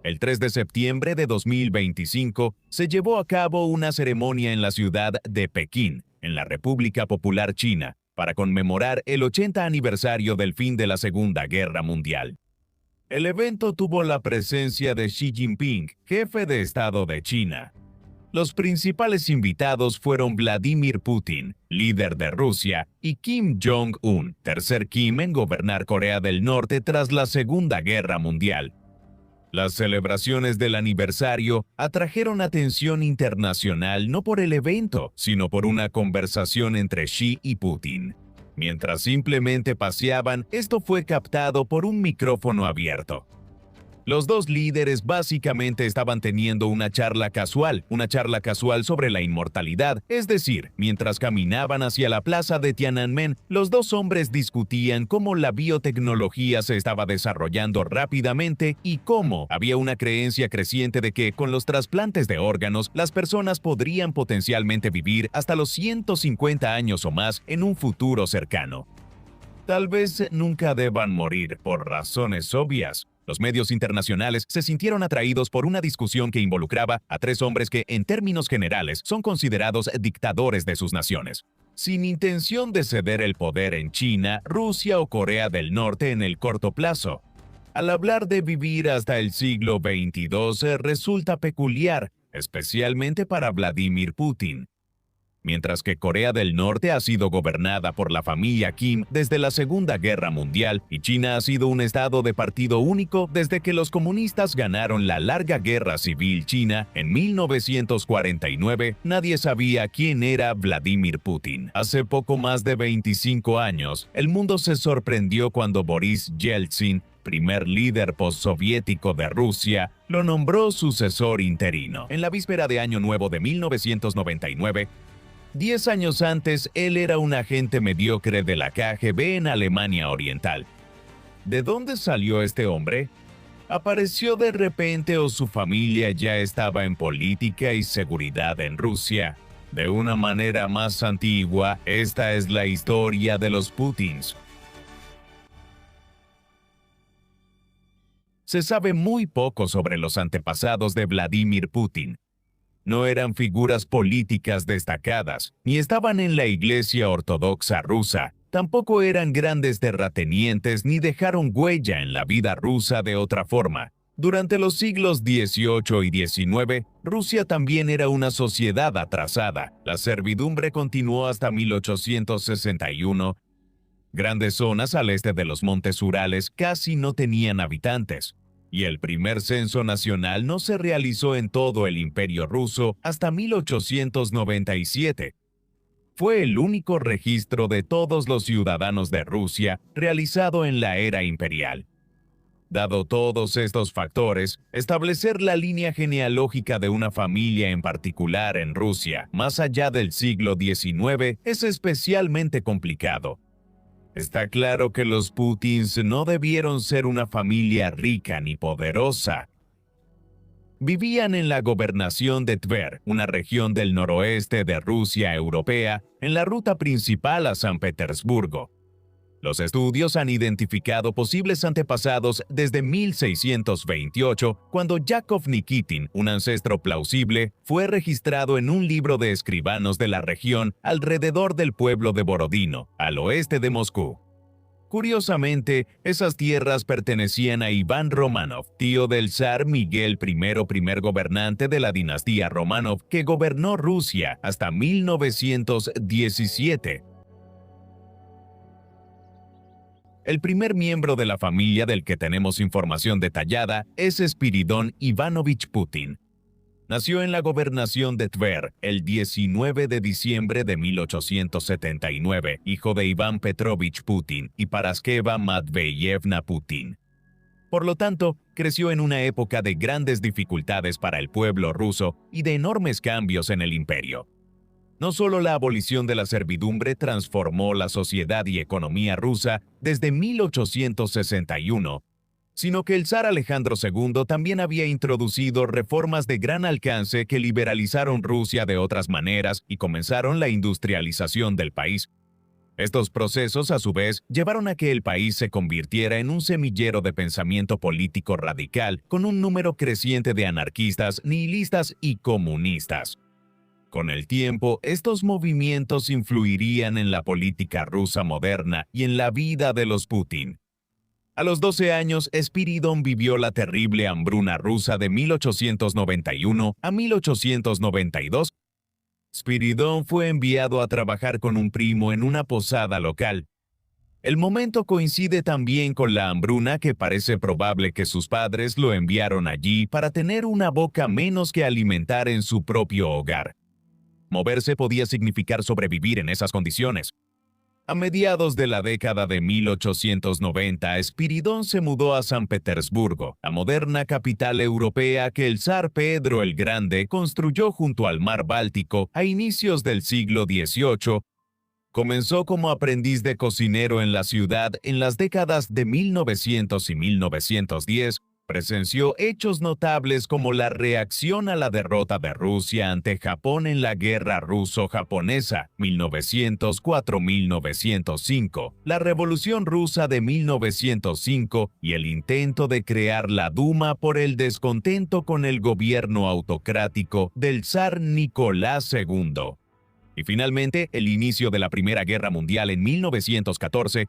El 3 de septiembre de 2025 se llevó a cabo una ceremonia en la ciudad de Pekín, en la República Popular China, para conmemorar el 80 aniversario del fin de la Segunda Guerra Mundial. El evento tuvo la presencia de Xi Jinping, jefe de Estado de China. Los principales invitados fueron Vladimir Putin, líder de Rusia, y Kim Jong-un, tercer Kim en gobernar Corea del Norte tras la Segunda Guerra Mundial. Las celebraciones del aniversario atrajeron atención internacional no por el evento, sino por una conversación entre Xi y Putin. Mientras simplemente paseaban, esto fue captado por un micrófono abierto. Los dos líderes básicamente estaban teniendo una charla casual sobre la inmortalidad, es decir, mientras caminaban hacia la plaza de Tiananmen, los dos hombres discutían cómo la biotecnología se estaba desarrollando rápidamente y cómo había una creencia creciente de que con los trasplantes de órganos, las personas podrían potencialmente vivir hasta los 150 años o más en un futuro cercano. Tal vez nunca deban morir por razones obvias. Los medios internacionales se sintieron atraídos por una discusión que involucraba a tres hombres que, en términos generales, son considerados dictadores de sus naciones. Sin intención de ceder el poder en China, Rusia o Corea del Norte en el corto plazo. Al hablar de vivir hasta el siglo XXII resulta peculiar, especialmente para Vladimir Putin. Mientras que Corea del Norte ha sido gobernada por la familia Kim desde la Segunda Guerra Mundial y China ha sido un estado de partido único desde que los comunistas ganaron la larga guerra civil china en 1949, nadie sabía quién era Vladimir Putin. Hace poco más de 25 años, el mundo se sorprendió cuando Boris Yeltsin, primer líder postsoviético de Rusia, lo nombró sucesor interino. En la víspera de Año Nuevo de 1999, 10 años antes, él era un agente mediocre de la KGB en Alemania Oriental. ¿De dónde salió este hombre? ¿Apareció de repente o su familia ya estaba en política y seguridad en Rusia? De una manera más antigua, esta es la historia de los Putins. Se sabe muy poco sobre los antepasados de Vladimir Putin. No eran figuras políticas destacadas, ni estaban en la Iglesia Ortodoxa rusa, tampoco eran grandes terratenientes ni dejaron huella en la vida rusa de otra forma. Durante los siglos XVIII y XIX, Rusia también era una sociedad atrasada. La servidumbre continuó hasta 1861. Grandes zonas al este de los montes Urales casi no tenían habitantes. Y el primer censo nacional no se realizó en todo el Imperio ruso hasta 1897. Fue el único registro de todos los ciudadanos de Rusia realizado en la era imperial. Dado todos estos factores, establecer la línea genealógica de una familia en particular en Rusia, más allá del siglo XIX, es especialmente complicado. Está claro que los Putins no debieron ser una familia rica ni poderosa. Vivían en la gobernación de Tver, una región del noroeste de Rusia europea, en la ruta principal a San Petersburgo. Los estudios han identificado posibles antepasados desde 1628, cuando Yakov Nikitin, un ancestro plausible, fue registrado en un libro de escribanos de la región alrededor del pueblo de Borodino, al oeste de Moscú. Curiosamente, esas tierras pertenecían a Iván Romanov, tío del zar Miguel I, primer gobernante de la dinastía Romanov, que gobernó Rusia hasta 1917. El primer miembro de la familia del que tenemos información detallada es Spiridón Ivanovich Putin. Nació en la gobernación de Tver el 19 de diciembre de 1879, hijo de Iván Petrovich Putin y Paraskeva Matveyevna Putin. Por lo tanto, creció en una época de grandes dificultades para el pueblo ruso y de enormes cambios en el imperio. No solo la abolición de la servidumbre transformó la sociedad y economía rusa desde 1861, sino que el zar Alejandro II también había introducido reformas de gran alcance que liberalizaron Rusia de otras maneras y comenzaron la industrialización del país. Estos procesos, a su vez, llevaron a que el país se convirtiera en un semillero de pensamiento político radical, con un número creciente de anarquistas, nihilistas y comunistas. Con el tiempo, estos movimientos influirían en la política rusa moderna y en la vida de los Putin. A los 12 años, Spiridon vivió la terrible hambruna rusa de 1891 a 1892. Spiridon fue enviado a trabajar con un primo en una posada local. El momento coincide también con la hambruna, que parece probable que sus padres lo enviaron allí para tener una boca menos que alimentar en su propio hogar. Moverse podía significar sobrevivir en esas condiciones. A mediados de la década de 1890, Spiridon se mudó a San Petersburgo, la moderna capital europea que el zar Pedro el Grande construyó junto al mar Báltico a inicios del siglo XVIII. Comenzó como aprendiz de cocinero en la ciudad en las décadas de 1900 y 1910. Presenció hechos notables como la reacción a la derrota de Rusia ante Japón en la Guerra Ruso-Japonesa 1904-1905, la Revolución Rusa de 1905 y el intento de crear la Duma por el descontento con el gobierno autocrático del zar Nicolás II. Y finalmente, el inicio de la Primera Guerra Mundial en 1914.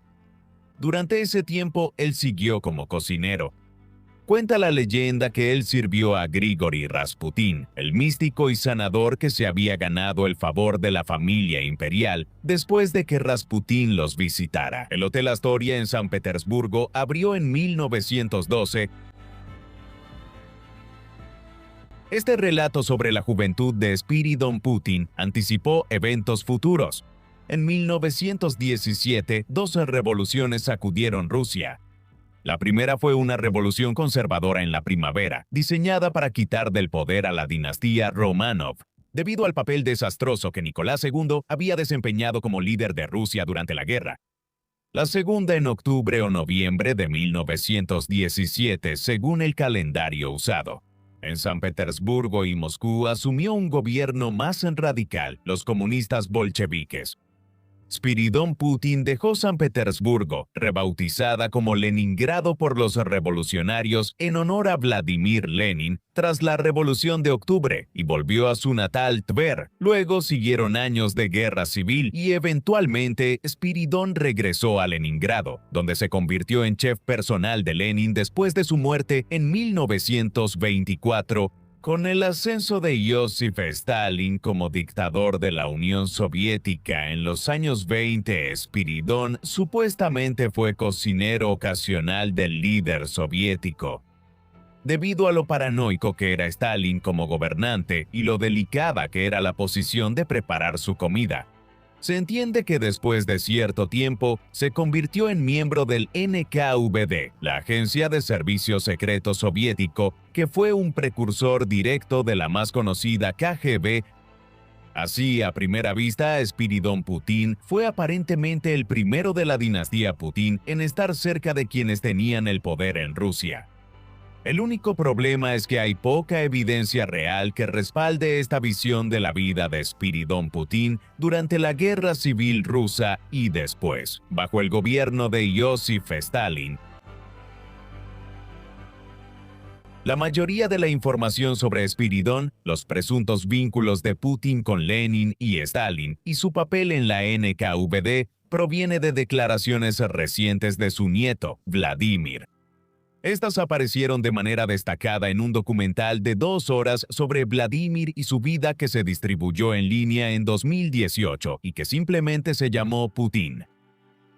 Durante ese tiempo, él siguió como cocinero. Cuenta la leyenda que él sirvió a Grigori Rasputin, el místico y sanador que se había ganado el favor de la familia imperial después de que Rasputin los visitara. El Hotel Astoria en San Petersburgo abrió en 1912. Este relato sobre la juventud de Spiridon Putin anticipó eventos futuros. En 1917, 12 revoluciones sacudieron Rusia. La primera fue una revolución conservadora en la primavera, diseñada para quitar del poder a la dinastía Romanov, debido al papel desastroso que Nicolás II había desempeñado como líder de Rusia durante la guerra. La segunda en octubre o noviembre de 1917, según el calendario usado. En San Petersburgo y Moscú asumió un gobierno más radical, los comunistas bolcheviques. Spiridon Putin dejó San Petersburgo, rebautizada como Leningrado por los revolucionarios en honor a Vladimir Lenin, tras la Revolución de Octubre, y volvió a su natal Tver. Luego siguieron años de guerra civil y eventualmente Spiridon regresó a Leningrado, donde se convirtió en chef personal de Lenin después de su muerte en 1924. Con el ascenso de Joseph Stalin como dictador de la Unión Soviética en los años 20, Spiridon supuestamente fue cocinero ocasional del líder soviético. Debido a lo paranoico que era Stalin como gobernante y lo delicada que era la posición de preparar su comida, se entiende que después de cierto tiempo se convirtió en miembro del NKVD, la agencia de servicio secreto soviético, que fue un precursor directo de la más conocida KGB. Así, a primera vista, Spiridon Putin fue aparentemente el primero de la dinastía Putin en estar cerca de quienes tenían el poder en Rusia. El único problema es que hay poca evidencia real que respalde esta visión de la vida de Spiridon Putin durante la Guerra Civil Rusa y después, bajo el gobierno de Joseph Stalin. La mayoría de la información sobre Spiridon, los presuntos vínculos de Putin con Lenin y Stalin y su papel en la NKVD proviene de declaraciones recientes de su nieto, Vladimir. Estas aparecieron de manera destacada en un documental de 2 horas sobre Vladimir y su vida que se distribuyó en línea en 2018 y que simplemente se llamó Putin.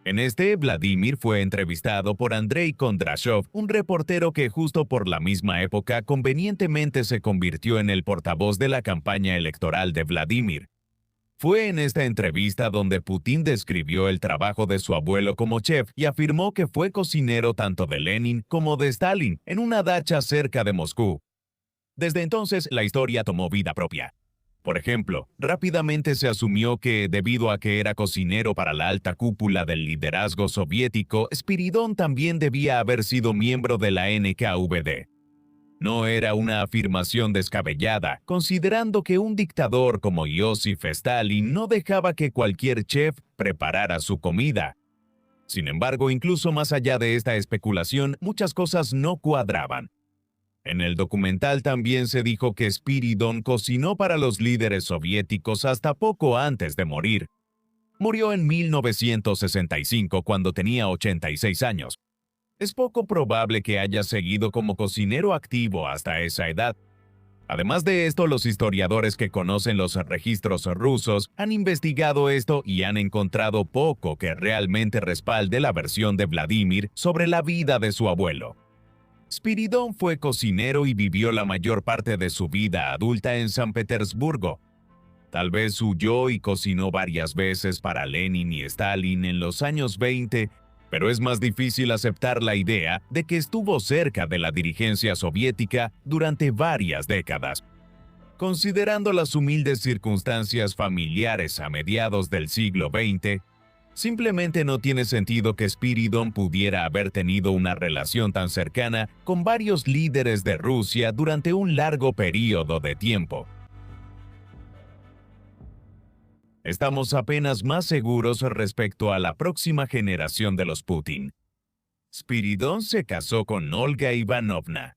En este, Vladimir fue entrevistado por Andrei Kondrashov, un reportero que justo por la misma época convenientemente se convirtió en el portavoz de la campaña electoral de Vladimir. Fue en esta entrevista donde Putin describió el trabajo de su abuelo como chef y afirmó que fue cocinero tanto de Lenin como de Stalin en una dacha cerca de Moscú. Desde entonces, la historia tomó vida propia. Por ejemplo, rápidamente se asumió que, debido a que era cocinero para la alta cúpula del liderazgo soviético, Spiridon también debía haber sido miembro de la NKVD. No era una afirmación descabellada, considerando que un dictador como Joseph Stalin no dejaba que cualquier chef preparara su comida. Sin embargo, incluso más allá de esta especulación, muchas cosas no cuadraban. En el documental también se dijo que Spiridon cocinó para los líderes soviéticos hasta poco antes de morir. Murió en 1965 cuando tenía 86 años. Es poco probable que haya seguido como cocinero activo hasta esa edad. Además de esto, los historiadores que conocen los registros rusos han investigado esto y han encontrado poco que realmente respalde la versión de Vladimir sobre la vida de su abuelo. Spiridon fue cocinero y vivió la mayor parte de su vida adulta en San Petersburgo. Tal vez huyó y cocinó varias veces para Lenin y Stalin en los años 20, pero es más difícil aceptar la idea de que estuvo cerca de la dirigencia soviética durante varias décadas. Considerando las humildes circunstancias familiares a mediados del siglo XX, simplemente no tiene sentido que Spiridon pudiera haber tenido una relación tan cercana con varios líderes de Rusia durante un largo periodo de tiempo. Estamos apenas más seguros respecto a la próxima generación de los Putin. Spiridon se casó con Olga Ivanovna.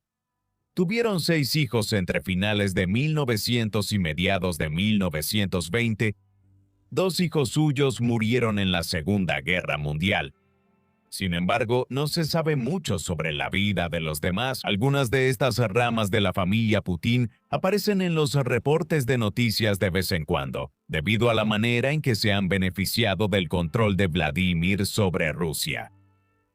Tuvieron 6 hijos entre finales de 1900 y mediados de 1920. 2 hijos suyos murieron en la Segunda Guerra Mundial. Sin embargo, no se sabe mucho sobre la vida de los demás. Algunas de estas ramas de la familia Putin aparecen en los reportes de noticias de vez en cuando, debido a la manera en que se han beneficiado del control de Vladimir sobre Rusia.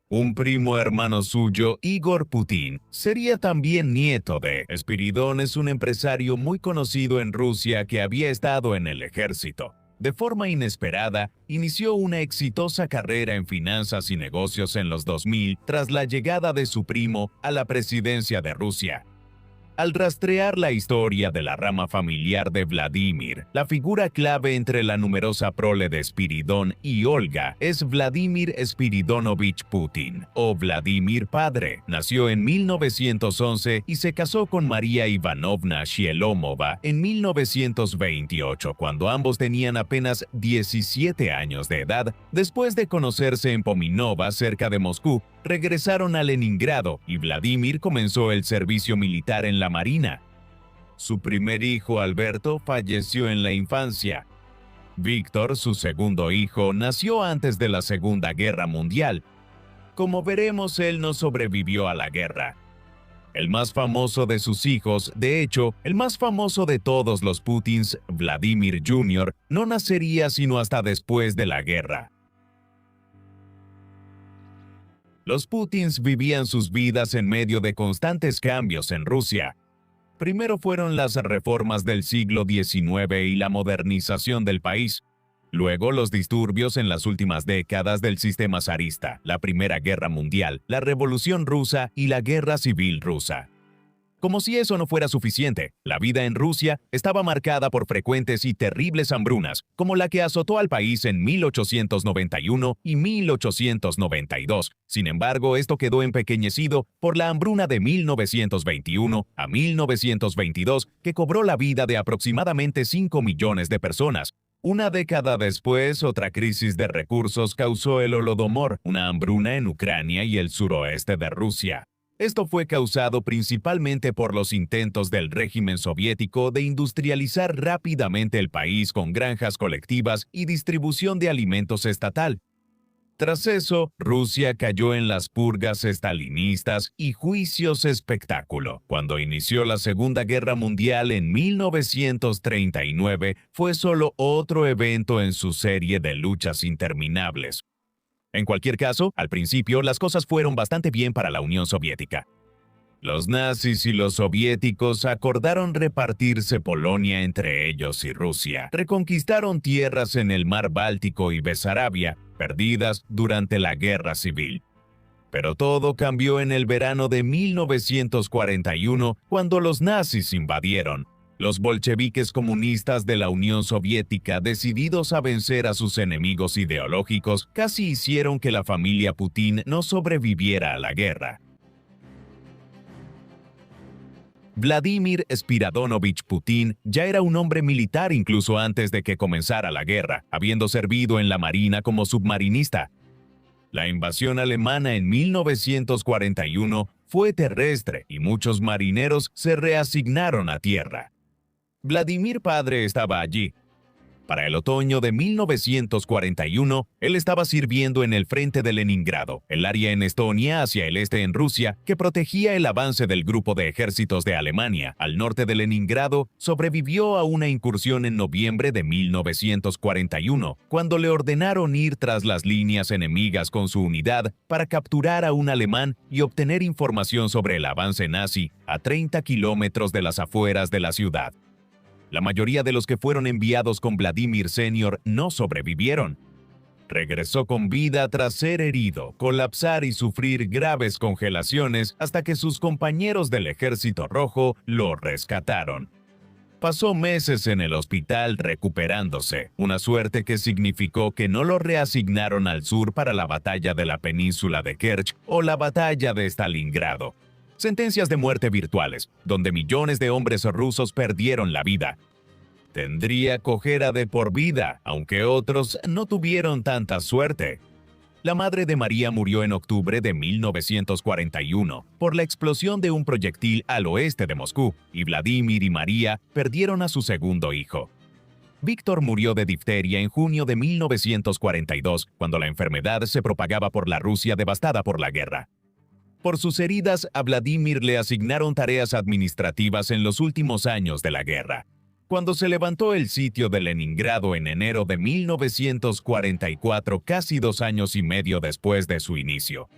Un primo hermano suyo, Igor Putin, sería también nieto de Spiridon. Es un empresario muy conocido en Rusia que había estado en el ejército. De forma inesperada, inició una exitosa carrera en finanzas y negocios en los 2000 tras la llegada de su primo a la presidencia de Rusia. Al rastrear la historia de la rama familiar de Vladimir, la figura clave entre la numerosa prole de Spiridon y Olga es Vladimir Spiridonovich Putin, o Vladimir Padre. Nació en 1911 y se casó con María Ivanovna Shielomova en 1928, cuando ambos tenían apenas 17 años de edad. Después de conocerse en Pominova, cerca de Moscú, regresaron a Leningrado y Vladimir comenzó el servicio militar en la Marina. Su primer hijo, Alberto, falleció en la infancia. Víctor, su segundo hijo, nació antes de la Segunda Guerra Mundial. Como veremos, él no sobrevivió a la guerra. El más famoso de sus hijos, de hecho, el más famoso de todos los Putins, Vladimir Jr., no nacería sino hasta después de la guerra. Los Putins vivían sus vidas en medio de constantes cambios en Rusia. Primero fueron las reformas del siglo XIX y la modernización del país. Luego los disturbios en las últimas décadas del sistema zarista, la Primera Guerra Mundial, la Revolución Rusa y la Guerra Civil Rusa. Como si eso no fuera suficiente, la vida en Rusia estaba marcada por frecuentes y terribles hambrunas, como la que azotó al país en 1891 y 1892. Sin embargo, esto quedó empequeñecido por la hambruna de 1921 a 1922, que cobró la vida de aproximadamente 5 millones de personas. Una década después, otra crisis de recursos causó el Holodomor, una hambruna en Ucrania y el suroeste de Rusia. Esto fue causado principalmente por los intentos del régimen soviético de industrializar rápidamente el país con granjas colectivas y distribución de alimentos estatal. Tras eso, Rusia cayó en las purgas estalinistas y juicios espectáculo. Cuando inició la Segunda Guerra Mundial en 1939, fue solo otro evento en su serie de luchas interminables. En cualquier caso, al principio las cosas fueron bastante bien para la Unión Soviética. Los nazis y los soviéticos acordaron repartirse Polonia entre ellos y Rusia. Reconquistaron tierras en el mar Báltico y Besarabia, perdidas durante la Guerra Civil. Pero todo cambió en el verano de 1941, cuando los nazis invadieron. Los bolcheviques comunistas de la Unión Soviética, decididos a vencer a sus enemigos ideológicos, casi hicieron que la familia Putin no sobreviviera a la guerra. Vladimir Spiridonovich Putin ya era un hombre militar incluso antes de que comenzara la guerra, habiendo servido en la Marina como submarinista. La invasión alemana en 1941 fue terrestre y muchos marineros se reasignaron a tierra. Vladimir padre estaba allí. Para el otoño de 1941, él estaba sirviendo en el frente de Leningrado, el área en Estonia hacia el este en Rusia, que protegía el avance del grupo de ejércitos de Alemania. Al norte de Leningrado, sobrevivió a una incursión en noviembre de 1941, cuando le ordenaron ir tras las líneas enemigas con su unidad para capturar a un alemán y obtener información sobre el avance nazi a 30 kilómetros de las afueras de la ciudad. La mayoría de los que fueron enviados con Vladimir Senior no sobrevivieron. Regresó con vida tras ser herido, colapsar y sufrir graves congelaciones hasta que sus compañeros del Ejército Rojo lo rescataron. Pasó meses en el hospital recuperándose, una suerte que significó que no lo reasignaron al sur para la batalla de la península de Kerch o la batalla de Stalingrado. Sentencias de muerte virtuales, donde millones de hombres rusos perdieron la vida. Tendría cojera de por vida, aunque otros no tuvieron tanta suerte. La madre de María murió en octubre de 1941 por la explosión de un proyectil al oeste de Moscú, y Vladimir y María perdieron a su segundo hijo. Víctor murió de difteria en junio de 1942, cuando la enfermedad se propagaba por la Rusia devastada por la guerra. Por sus heridas, a Vladimir le asignaron tareas administrativas en los últimos años de la guerra. Cuando se levantó el sitio de Leningrado en enero de 1944, casi 2 años y medio después de su inicio,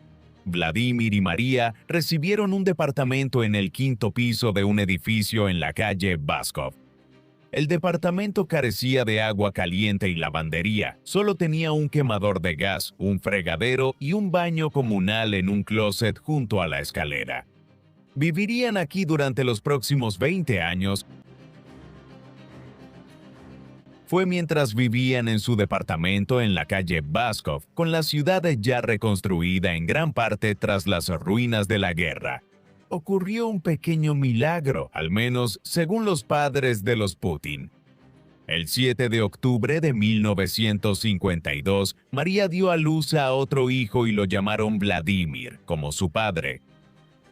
Vladimir y María recibieron un departamento en el 5º piso de un edificio en la calle Baskov. El departamento carecía de agua caliente y lavandería, solo tenía un quemador de gas, un fregadero y un baño comunal en un closet junto a la escalera. Vivirían aquí durante los próximos 20 años. Fue mientras vivían en su departamento en la calle Baskov, con la ciudad ya reconstruida en gran parte tras las ruinas de la guerra. Ocurrió un pequeño milagro, al menos según los padres de los Putin. El 7 de octubre de 1952, María dio a luz a otro hijo y lo llamaron Vladimir, como su padre.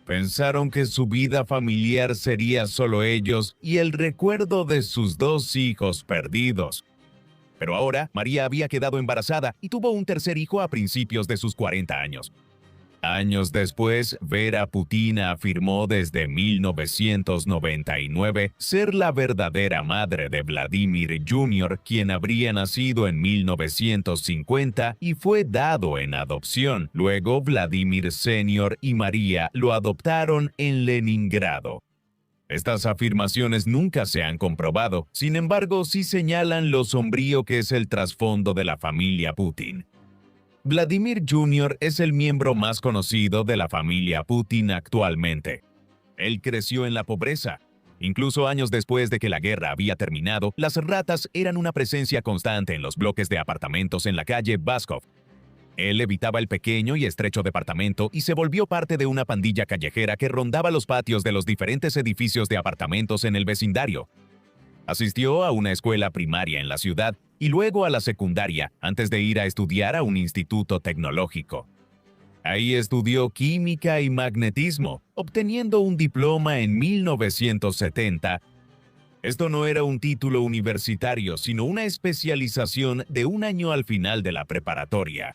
Pensaron que su vida familiar sería solo ellos y el recuerdo de sus 2 hijos perdidos. Pero ahora, María había quedado embarazada y tuvo un tercer hijo a principios de sus 40 años. Años después, Vera Putina afirmó desde 1999 ser la verdadera madre de Vladimir Jr., quien habría nacido en 1950 y fue dado en adopción. Luego, Vladimir Senior y María lo adoptaron en Leningrado. Estas afirmaciones nunca se han comprobado, sin embargo, sí señalan lo sombrío que es el trasfondo de la familia Putin. Vladimir Jr. es el miembro más conocido de la familia Putin actualmente. Él creció en la pobreza. Incluso años después de que la guerra había terminado, las ratas eran una presencia constante en los bloques de apartamentos en la calle Baskov. Él evitaba el pequeño y estrecho departamento y se volvió parte de una pandilla callejera que rondaba los patios de los diferentes edificios de apartamentos en el vecindario. Asistió a una escuela primaria en la ciudad y luego a la secundaria antes de ir a estudiar a un instituto tecnológico. Ahí estudió química y magnetismo, obteniendo un diploma en 1970. Esto no era un título universitario, sino una especialización de 1 año al final de la preparatoria.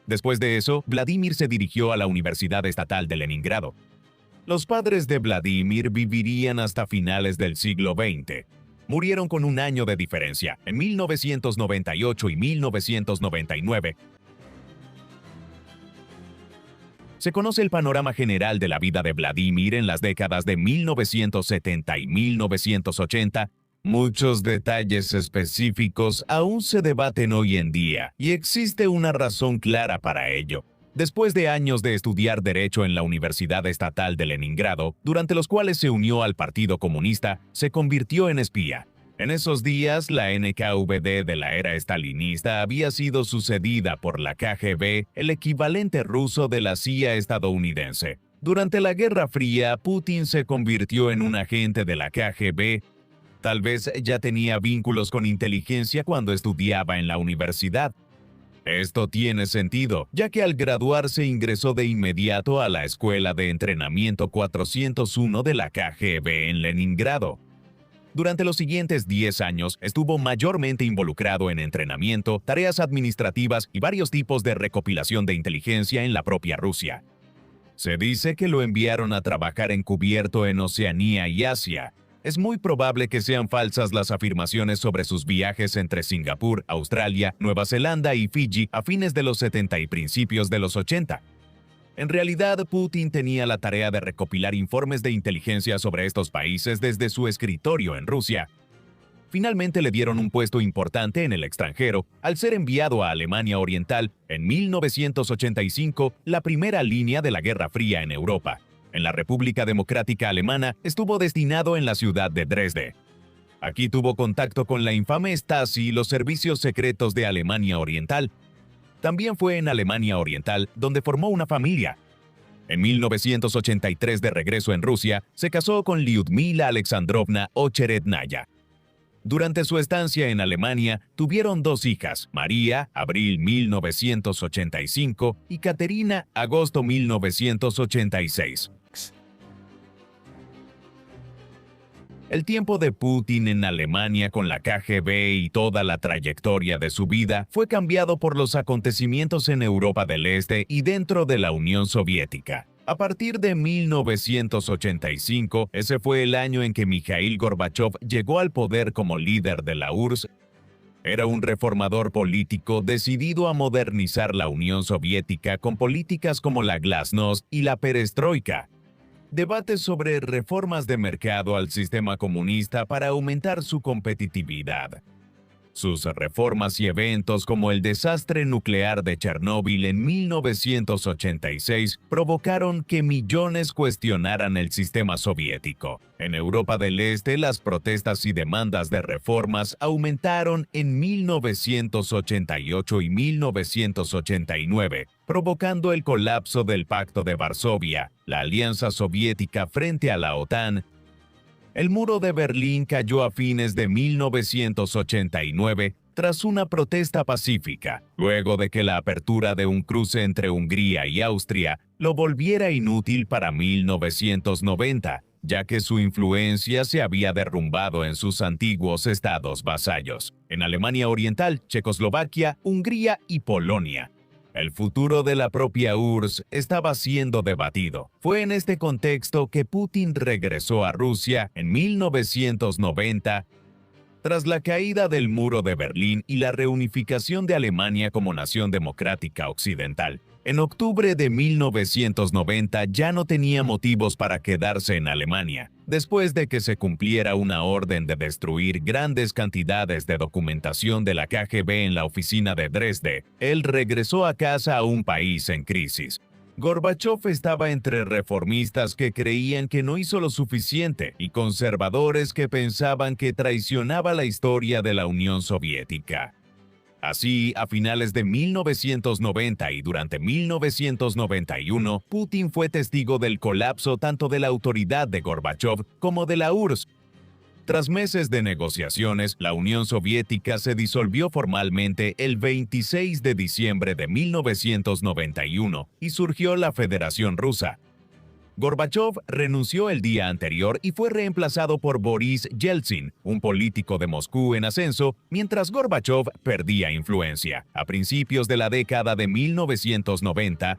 Después de eso, Vladimir se dirigió a la Universidad Estatal de Leningrado. Los padres de Vladimir vivirían hasta finales del siglo XX. Murieron con 1 año de diferencia, en 1998 y 1999. Se conoce el panorama general de la vida de Vladimir en las décadas de 1970 y 1980. Muchos detalles específicos aún se debaten hoy en día, y existe una razón clara para ello. Después de años de estudiar Derecho en la Universidad Estatal de Leningrado, durante los cuales se unió al Partido Comunista, se convirtió en espía. En esos días, la NKVD de la era estalinista había sido sucedida por la KGB, el equivalente ruso de la CIA estadounidense. Durante la Guerra Fría, Putin se convirtió en un agente de la KGB. Tal vez ya tenía vínculos con inteligencia cuando estudiaba en la universidad. Esto tiene sentido, ya que al graduarse ingresó de inmediato a la Escuela de Entrenamiento 401 de la KGB en Leningrado. Durante los siguientes 10 años estuvo mayormente involucrado en entrenamiento, tareas administrativas y varios tipos de recopilación de inteligencia en la propia Rusia. Se dice que lo enviaron a trabajar encubierto en Oceanía y Asia. Es muy probable que sean falsas las afirmaciones sobre sus viajes entre Singapur, Australia, Nueva Zelanda y Fiji a fines de los 70 y principios de los 80. En realidad, Putin tenía la tarea de recopilar informes de inteligencia sobre estos países desde su escritorio en Rusia. Finalmente le dieron un puesto importante en el extranjero al ser enviado a Alemania Oriental en 1985, la primera línea de la Guerra Fría en Europa. En la República Democrática Alemana estuvo destinado en la ciudad de Dresde. Aquí tuvo contacto con la infame Stasi y los servicios secretos de Alemania Oriental. También fue en Alemania Oriental donde formó una familia. En 1983, de regreso en Rusia, se casó con Lyudmila Alexandrovna Ocherednaya. Durante su estancia en Alemania, tuvieron 2 hijas, María, abril 1985, y Caterina, agosto 1986. El tiempo de Putin en Alemania con la KGB y toda la trayectoria de su vida fue cambiado por los acontecimientos en Europa del Este y dentro de la Unión Soviética. A partir de 1985, ese fue el año en que Mikhail Gorbachov llegó al poder como líder de la URSS. Era un reformador político decidido a modernizar la Unión Soviética con políticas como la Glasnost y la Perestroika. Debates sobre reformas de mercado al sistema comunista para aumentar su competitividad. Sus reformas y eventos como el desastre nuclear de Chernóbil en 1986 provocaron que millones cuestionaran el sistema soviético. En Europa del Este, las protestas y demandas de reformas aumentaron en 1988 y 1989, provocando el colapso del Pacto de Varsovia, la Alianza Soviética frente a la OTAN. El muro de Berlín cayó a fines de 1989 tras una protesta pacífica, luego de que la apertura de un cruce entre Hungría y Austria lo volviera inútil para 1990, ya que su influencia se había derrumbado en sus antiguos estados vasallos, en Alemania Oriental, Checoslovaquia, Hungría y Polonia. El futuro de la propia URSS estaba siendo debatido. Fue en este contexto que Putin regresó a Rusia en 1990, tras la caída del muro de Berlín y la reunificación de Alemania como nación democrática occidental. En octubre de 1990 ya no tenía motivos para quedarse en Alemania. Después de que se cumpliera una orden de destruir grandes cantidades de documentación de la KGB en la oficina de Dresde, él regresó a casa a un país en crisis. Gorbachov estaba entre reformistas que creían que no hizo lo suficiente y conservadores que pensaban que traicionaba la historia de la Unión Soviética. Así, a finales de 1990 y durante 1991, Putin fue testigo del colapso tanto de la autoridad de Gorbachov como de la URSS. Tras meses de negociaciones, la Unión Soviética se disolvió formalmente el 26 de diciembre de 1991 y surgió la Federación Rusa. Gorbachov renunció el día anterior y fue reemplazado por Boris Yeltsin, un político de Moscú en ascenso, mientras Gorbachov perdía influencia. A principios de la década de 1990,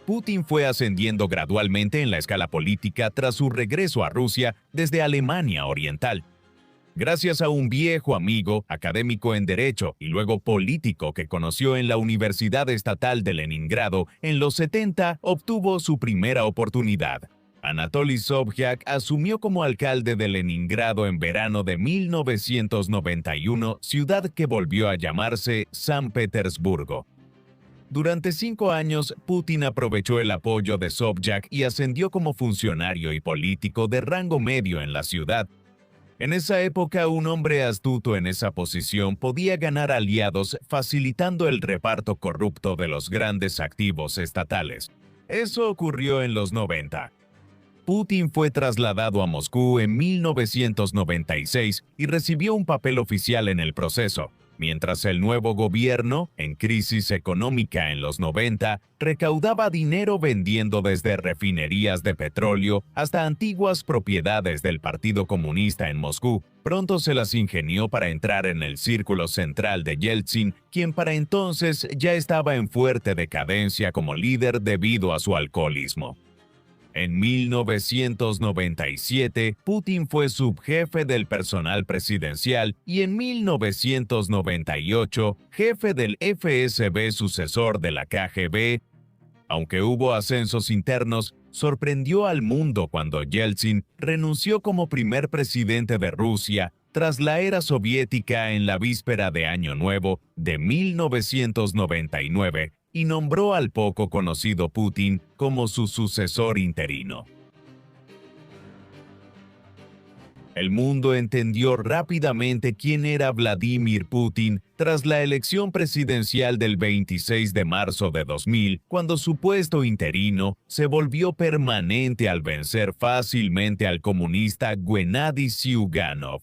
Putin fue ascendiendo gradualmente en la escala política tras su regreso a Rusia desde Alemania Oriental. Gracias a un viejo amigo, académico en Derecho y luego político que conoció en la Universidad Estatal de Leningrado, en los 70 obtuvo su primera oportunidad. Anatoly Sobchak asumió como alcalde de Leningrado en verano de 1991, ciudad que volvió a llamarse San Petersburgo. Durante 5 años, Putin aprovechó el apoyo de Sobchak y ascendió como funcionario y político de rango medio en la ciudad. En esa época, un hombre astuto en esa posición podía ganar aliados facilitando el reparto corrupto de los grandes activos estatales. Eso ocurrió en los 90. Putin fue trasladado a Moscú en 1996 y recibió un papel oficial en el proceso, mientras el nuevo gobierno, en crisis económica en los 90, recaudaba dinero vendiendo desde refinerías de petróleo hasta antiguas propiedades del Partido Comunista en Moscú. Pronto se las ingenió para entrar en el círculo central de Yeltsin, quien para entonces ya estaba en fuerte decadencia como líder debido a su alcoholismo. En 1997, Putin fue subjefe del personal presidencial y en 1998, jefe del FSB, sucesor de la KGB. Aunque hubo ascensos internos, sorprendió al mundo cuando Yeltsin renunció como primer presidente de Rusia tras la era soviética en la víspera de Año Nuevo de 1999 y nombró al poco conocido Putin como su sucesor interino. El mundo entendió rápidamente quién era Vladimir Putin tras la elección presidencial del 26 de marzo de 2000, cuando su puesto interino se volvió permanente al vencer fácilmente al comunista Gennady Zyuganov.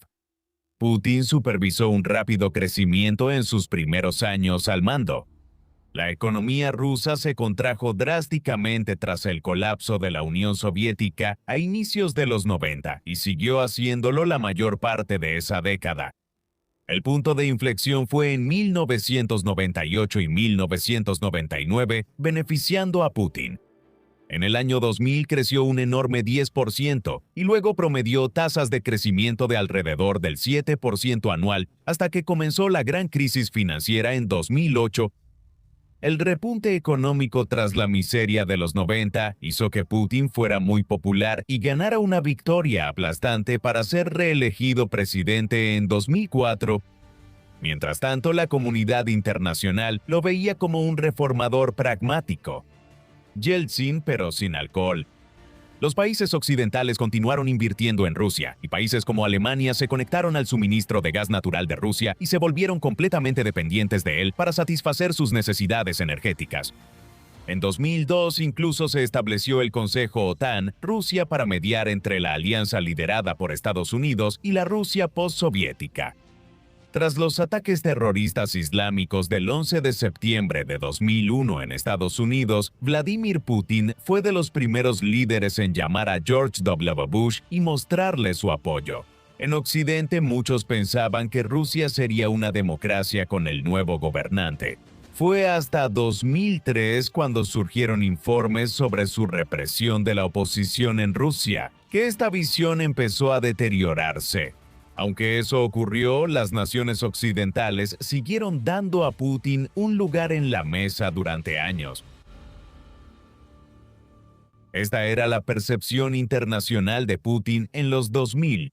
Putin supervisó un rápido crecimiento en sus primeros años al mando. La economía rusa se contrajo drásticamente tras el colapso de la Unión Soviética a inicios de los 90 y siguió haciéndolo la mayor parte de esa década. El punto de inflexión fue en 1998 y 1999, beneficiando a Putin. En el año 2000 creció un enorme 10% y luego promedió tasas de crecimiento de alrededor del 7% anual hasta que comenzó la gran crisis financiera en 2008. El repunte económico tras la miseria de los 90 hizo que Putin fuera muy popular y ganara una victoria aplastante para ser reelegido presidente en 2004. Mientras tanto, la comunidad internacional lo veía como un reformador pragmático. Yeltsin, pero sin alcohol. Los países occidentales continuaron invirtiendo en Rusia, y países como Alemania se conectaron al suministro de gas natural de Rusia y se volvieron completamente dependientes de él para satisfacer sus necesidades energéticas. En 2002 incluso se estableció el Consejo OTAN-Rusia para mediar entre la alianza liderada por Estados Unidos y la Rusia postsoviética. Tras los ataques terroristas islámicos del 11 de septiembre de 2001 en Estados Unidos, Vladimir Putin fue de los primeros líderes en llamar a George W. Bush y mostrarle su apoyo. En Occidente, muchos pensaban que Rusia sería una democracia con el nuevo gobernante. Fue hasta 2003 cuando surgieron informes sobre su represión de la oposición en Rusia, que esta visión empezó a deteriorarse. Aunque eso ocurrió, las naciones occidentales siguieron dando a Putin un lugar en la mesa durante años. Esta era la percepción internacional de Putin en los 2000.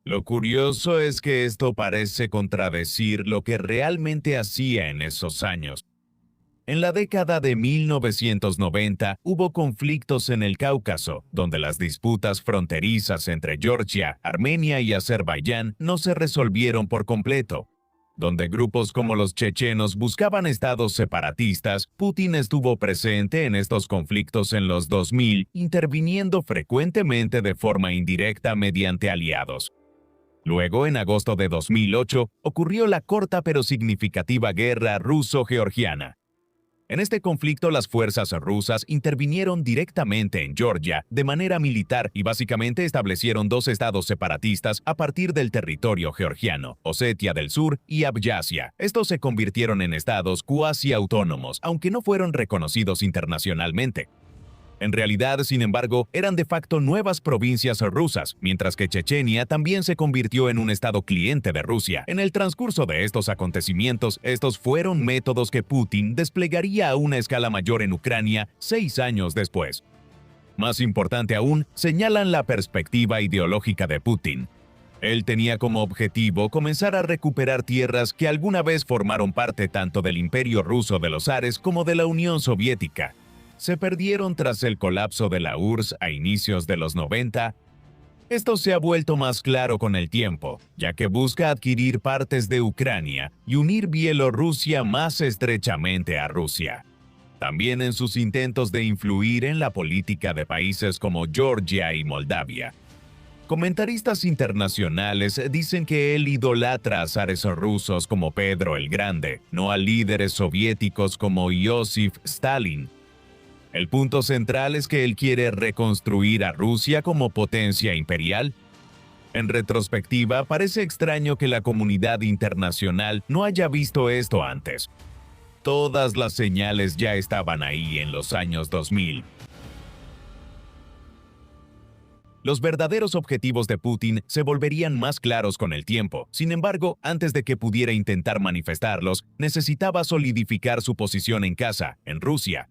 Lo curioso es que esto parece contradecir lo que realmente hacía en esos años. En la década de 1990 hubo conflictos en el Cáucaso, donde las disputas fronterizas entre Georgia, Armenia y Azerbaiyán no se resolvieron por completo. Donde grupos como los chechenos buscaban estados separatistas, Putin estuvo presente en estos conflictos en los 2000, interviniendo frecuentemente de forma indirecta mediante aliados. Luego, en agosto de 2008, ocurrió la corta pero significativa guerra ruso-georgiana. En este conflicto, las fuerzas rusas intervinieron directamente en Georgia de manera militar y básicamente establecieron dos estados separatistas a partir del territorio georgiano, Osetia del Sur y Abjasia. Estos se convirtieron en estados cuasi autónomos, aunque no fueron reconocidos internacionalmente. En realidad, sin embargo, eran de facto nuevas provincias rusas, mientras que Chechenia también se convirtió en un estado cliente de Rusia. En el transcurso de estos acontecimientos, estos fueron métodos que Putin desplegaría a una escala mayor en Ucrania 6 años después. Más importante aún, señalan la perspectiva ideológica de Putin. Él tenía como objetivo comenzar a recuperar tierras que alguna vez formaron parte tanto del Imperio Ruso de los Zares como de la Unión Soviética. Se perdieron tras el colapso de la URSS a inicios de los 90. Esto se ha vuelto más claro con el tiempo, ya que busca adquirir partes de Ucrania y unir Bielorrusia más estrechamente a Rusia. También en sus intentos de influir en la política de países como Georgia y Moldavia. Comentaristas internacionales dicen que él idolatra a zares rusos como Pedro el Grande, no a líderes soviéticos como Joseph Stalin. El punto central es que él quiere reconstruir a Rusia como potencia imperial. En retrospectiva, parece extraño que la comunidad internacional no haya visto esto antes. Todas las señales ya estaban ahí en los años 2000. Los verdaderos objetivos de Putin se volverían más claros con el tiempo. Sin embargo, antes de que pudiera intentar manifestarlos, necesitaba solidificar su posición en casa, en Rusia.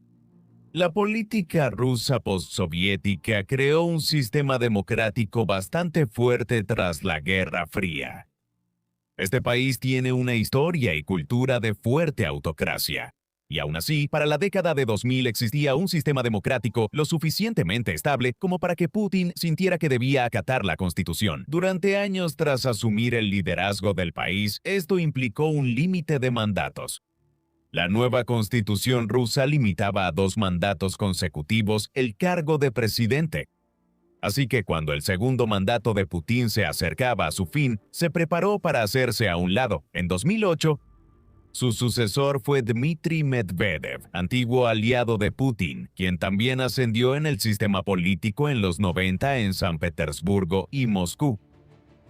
La política rusa postsoviética creó un sistema democrático bastante fuerte tras la Guerra Fría. Este país tiene una historia y cultura de fuerte autocracia. Y aún así, para la década de 2000 existía un sistema democrático lo suficientemente estable como para que Putin sintiera que debía acatar la Constitución. Durante años tras asumir el liderazgo del país, esto implicó un límite de mandatos. La nueva constitución rusa limitaba a 2 mandatos consecutivos el cargo de presidente. Así que cuando el segundo mandato de Putin se acercaba a su fin, se preparó para hacerse a un lado. En 2008, su sucesor fue Dmitry Medvedev, antiguo aliado de Putin, quien también ascendió en el sistema político en los 90 en San Petersburgo y Moscú.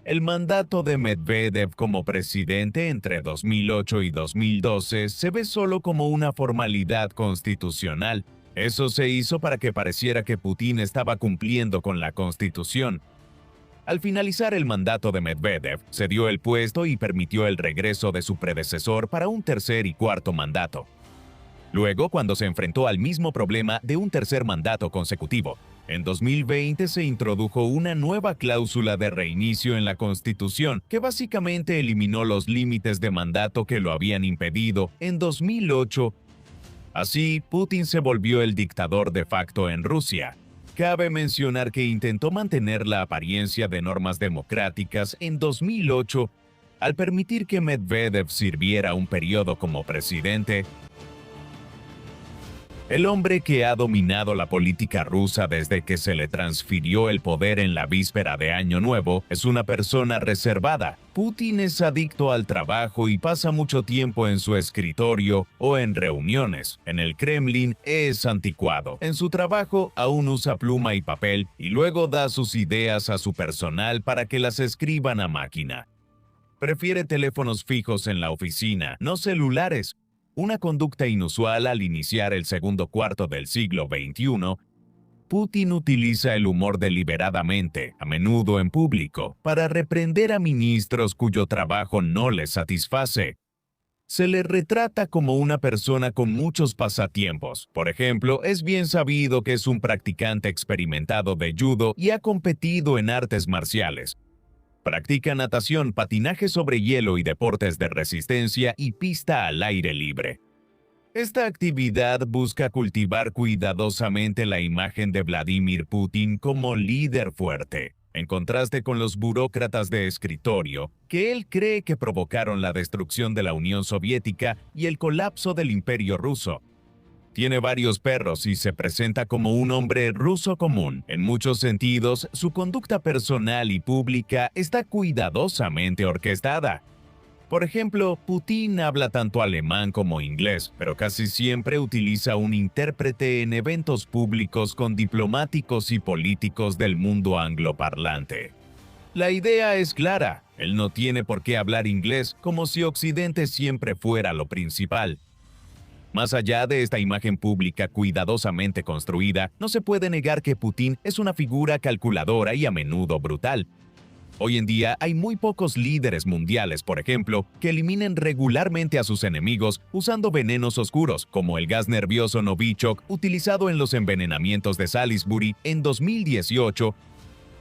El mandato de Medvedev como presidente entre 2008 y 2012 se ve solo como una formalidad constitucional. Eso se hizo para que pareciera que Putin estaba cumpliendo con la Constitución. Al finalizar el mandato de Medvedev, cedió el puesto y permitió el regreso de su predecesor para un tercer y cuarto mandato. Luego, cuando se enfrentó al mismo problema de un tercer mandato consecutivo, en 2020 se introdujo una nueva cláusula de reinicio en la Constitución que básicamente eliminó los límites de mandato que lo habían impedido en 2008. Así, Putin se volvió el dictador de facto en Rusia. Cabe mencionar que intentó mantener la apariencia de normas democráticas en 2008 al permitir que Medvedev sirviera un periodo como presidente. El hombre que ha dominado la política rusa desde que se le transfirió el poder en la víspera de Año Nuevo es una persona reservada. Putin es adicto al trabajo y pasa mucho tiempo en su escritorio o en reuniones. En el Kremlin es anticuado. En su trabajo aún usa pluma y papel y luego da sus ideas a su personal para que las escriban a máquina. Prefiere teléfonos fijos en la oficina, no celulares. Una conducta inusual al iniciar el segundo cuarto del siglo XXI, Putin utiliza el humor deliberadamente, a menudo en público, para reprender a ministros cuyo trabajo no les satisface. Se le retrata como una persona con muchos pasatiempos. Por ejemplo, es bien sabido que es un practicante experimentado de judo y ha competido en artes marciales. Practica natación, patinaje sobre hielo y deportes de resistencia y pista al aire libre. Esta actividad busca cultivar cuidadosamente la imagen de Vladimir Putin como líder fuerte, en contraste con los burócratas de escritorio, que él cree que provocaron la destrucción de la Unión Soviética y el colapso del Imperio Ruso. Tiene varios perros y se presenta como un hombre ruso común. En muchos sentidos, su conducta personal y pública está cuidadosamente orquestada. Por ejemplo, Putin habla tanto alemán como inglés, pero casi siempre utiliza un intérprete en eventos públicos con diplomáticos y políticos del mundo angloparlante. La idea es clara, él no tiene por qué hablar inglés como si Occidente siempre fuera lo principal. Más allá de esta imagen pública cuidadosamente construida, no se puede negar que Putin es una figura calculadora y a menudo brutal. Hoy en día hay muy pocos líderes mundiales, por ejemplo, que eliminen regularmente a sus enemigos usando venenos oscuros, como el gas nervioso Novichok utilizado en los envenenamientos de Salisbury en 2018.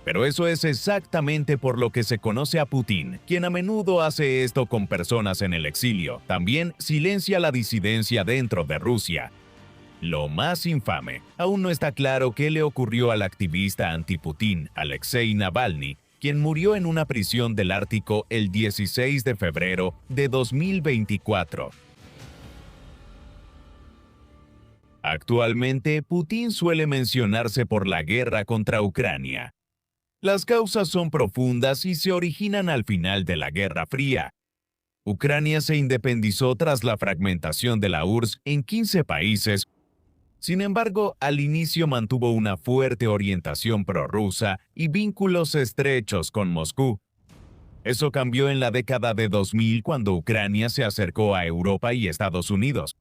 Pero eso es exactamente por lo que se conoce a Putin, quien a menudo hace esto con personas en el exilio. También silencia la disidencia dentro de Rusia. Lo más infame, aún no está claro qué le ocurrió al activista anti-Putin Alexei Navalny, quien murió en una prisión del Ártico el 16 de febrero de 2024. Actualmente, Putin suele mencionarse por la guerra contra Ucrania. Las causas son profundas y se originan al final de la Guerra Fría. Ucrania se independizó tras la fragmentación de la URSS en 15 países. Sin embargo, al inicio mantuvo una fuerte orientación prorrusa y vínculos estrechos con Moscú. Eso cambió en la década de 2000 cuando Ucrania se acercó a Europa y Estados Unidos.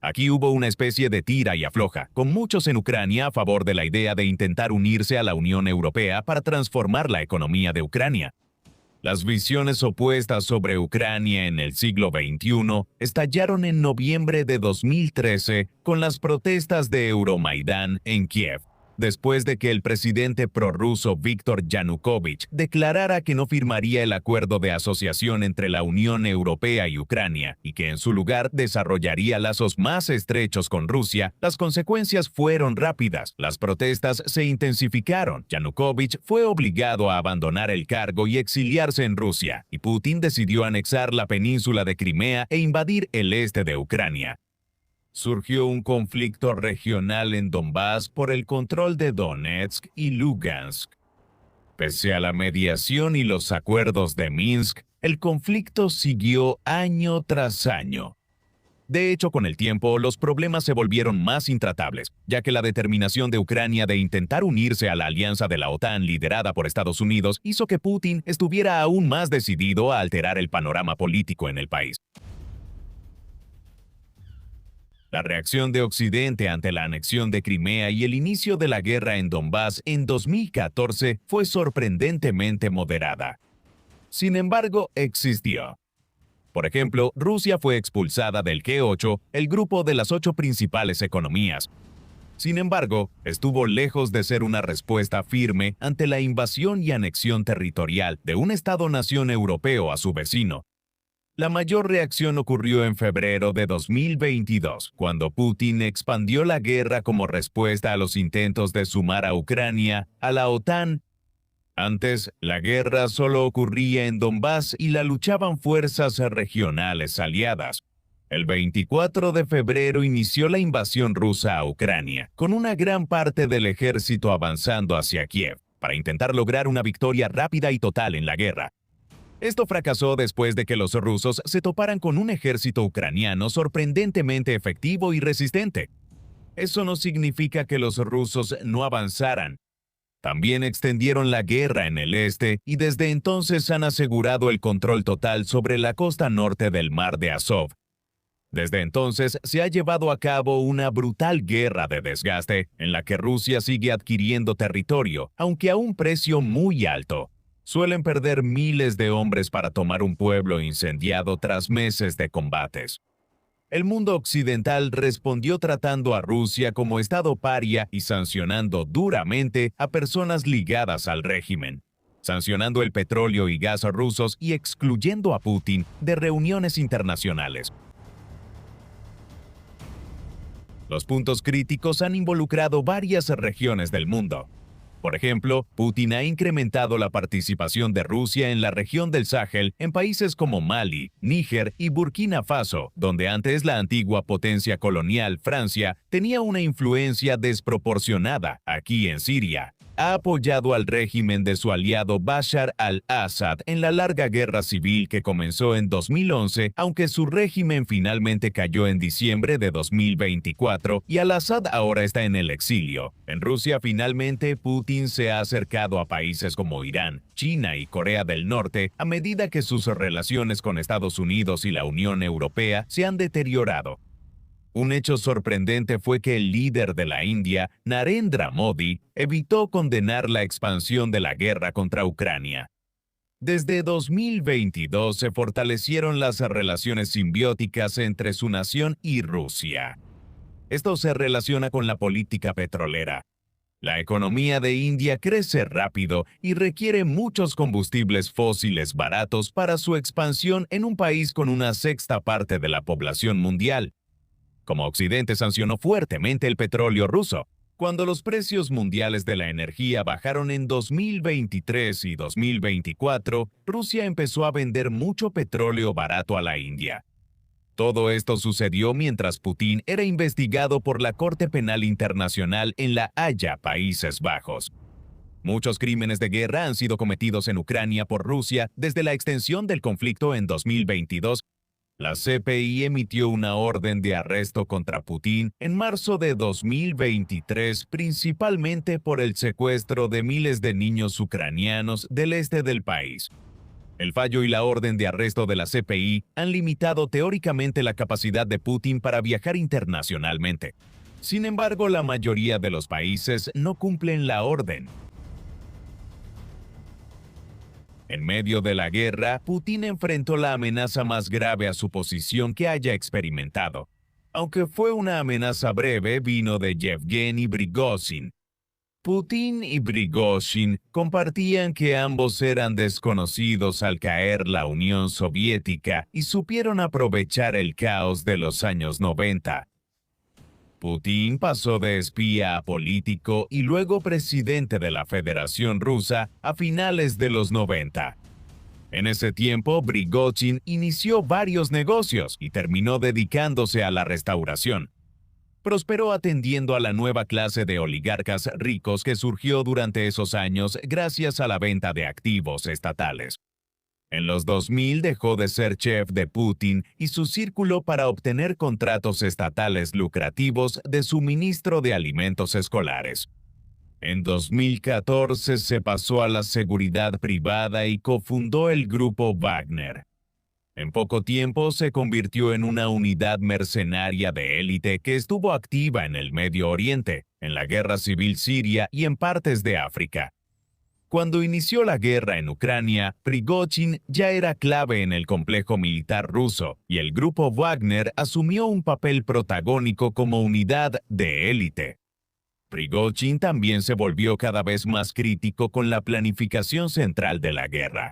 Aquí hubo una especie de tira y afloja, con muchos en Ucrania a favor de la idea de intentar unirse a la Unión Europea para transformar la economía de Ucrania. Las visiones opuestas sobre Ucrania en el siglo XXI estallaron en noviembre de 2013 con las protestas de Euromaidán en Kiev, después de que el presidente prorruso Víktor Yanukovych declarara que no firmaría el acuerdo de asociación entre la Unión Europea y Ucrania y que en su lugar desarrollaría lazos más estrechos con Rusia. Las consecuencias fueron rápidas. Las protestas se intensificaron. Yanukovych fue obligado a abandonar el cargo y exiliarse en Rusia, y Putin decidió anexar la península de Crimea e invadir el este de Ucrania. Surgió un conflicto regional en Donbass por el control de Donetsk y Lugansk. Pese a la mediación y los acuerdos de Minsk, el conflicto siguió año tras año. De hecho, con el tiempo, los problemas se volvieron más intratables, ya que la determinación de Ucrania de intentar unirse a la alianza de la OTAN liderada por Estados Unidos hizo que Putin estuviera aún más decidido a alterar el panorama político en el país. La reacción de Occidente ante la anexión de Crimea y el inicio de la guerra en Donbass en 2014 fue sorprendentemente moderada. Sin embargo, existió. Por ejemplo, Rusia fue expulsada del G8, el grupo de las 8 principales economías. Sin embargo, estuvo lejos de ser una respuesta firme ante la invasión y anexión territorial de un Estado-nación europeo a su vecino. La mayor reacción ocurrió en febrero de 2022, cuando Putin expandió la guerra como respuesta a los intentos de sumar a Ucrania a la OTAN. Antes, la guerra solo ocurría en Donbass y la luchaban fuerzas regionales aliadas. El 24 de febrero inició la invasión rusa a Ucrania, con una gran parte del ejército avanzando hacia Kiev, para intentar lograr una victoria rápida y total en la guerra. Esto fracasó después de que los rusos se toparan con un ejército ucraniano sorprendentemente efectivo y resistente. Eso no significa que los rusos no avanzaran. También extendieron la guerra en el este y desde entonces han asegurado el control total sobre la costa norte del Mar de Azov. Desde entonces se ha llevado a cabo una brutal guerra de desgaste en la que Rusia sigue adquiriendo territorio, aunque a un precio muy alto. Suelen perder miles de hombres para tomar un pueblo incendiado tras meses de combates. El mundo occidental respondió tratando a Rusia como estado paria y sancionando duramente a personas ligadas al régimen, sancionando el petróleo y gas rusos y excluyendo a Putin de reuniones internacionales. Los puntos críticos han involucrado varias regiones del mundo. Por ejemplo, Putin ha incrementado la participación de Rusia en la región del Sahel en países como Mali, Níger y Burkina Faso, donde antes la antigua potencia colonial Francia tenía una influencia desproporcionada. Aquí en Siria, ha apoyado al régimen de su aliado Bashar al-Assad en la larga guerra civil que comenzó en 2011, aunque su régimen finalmente cayó en diciembre de 2024 y al-Assad ahora está en el exilio. En Rusia, finalmente, Putin se ha acercado a países como Irán, China y Corea del Norte a medida que sus relaciones con Estados Unidos y la Unión Europea se han deteriorado. Un hecho sorprendente fue que el líder de la India, Narendra Modi, evitó condenar la expansión de la guerra contra Ucrania. Desde 2022 se fortalecieron las relaciones simbióticas entre su nación y Rusia. Esto se relaciona con la política petrolera. La economía de India crece rápido y requiere muchos combustibles fósiles baratos para su expansión en un país con una sexta parte de la población mundial. como Occidente sancionó fuertemente el petróleo ruso. Cuando los precios mundiales de la energía bajaron en 2023 y 2024, Rusia empezó a vender mucho petróleo barato a la India. Todo esto sucedió mientras Putin era investigado por la Corte Penal Internacional en La Haya, Países Bajos. Muchos crímenes de guerra han sido cometidos en Ucrania por Rusia desde la extensión del conflicto en 2022. La CPI emitió una orden de arresto contra Putin en marzo de 2023, principalmente por el secuestro de miles de niños ucranianos del este del país. El fallo y la orden de arresto de la CPI han limitado teóricamente la capacidad de Putin para viajar internacionalmente. Sin embargo, la mayoría de los países no cumplen la orden. En medio de la guerra, Putin enfrentó la amenaza más grave a su posición que haya experimentado. Aunque fue una amenaza breve, vino de Yevgeny Prigozhin. Putin y Prigozhin compartían que ambos eran desconocidos al caer la Unión Soviética y supieron aprovechar el caos de los años 90. Putin pasó de espía a político y luego presidente de la Federación Rusa a finales de los 90. En ese tiempo, Prigozhin inició varios negocios y terminó dedicándose a la restauración. Prosperó atendiendo a la nueva clase de oligarcas ricos que surgió durante esos años gracias a la venta de activos estatales. En los 2000 dejó de ser chef de Putin y su círculo para obtener contratos estatales lucrativos de suministro de alimentos escolares. En 2014 se pasó a la seguridad privada y cofundó el grupo Wagner. En poco tiempo se convirtió en una unidad mercenaria de élite que estuvo activa en el Medio Oriente, en la guerra civil siria y en partes de África. Cuando inició la guerra en Ucrania, Prigozhin ya era clave en el complejo militar ruso y el grupo Wagner asumió un papel protagónico como unidad de élite. Prigozhin también se volvió cada vez más crítico con la planificación central de la guerra.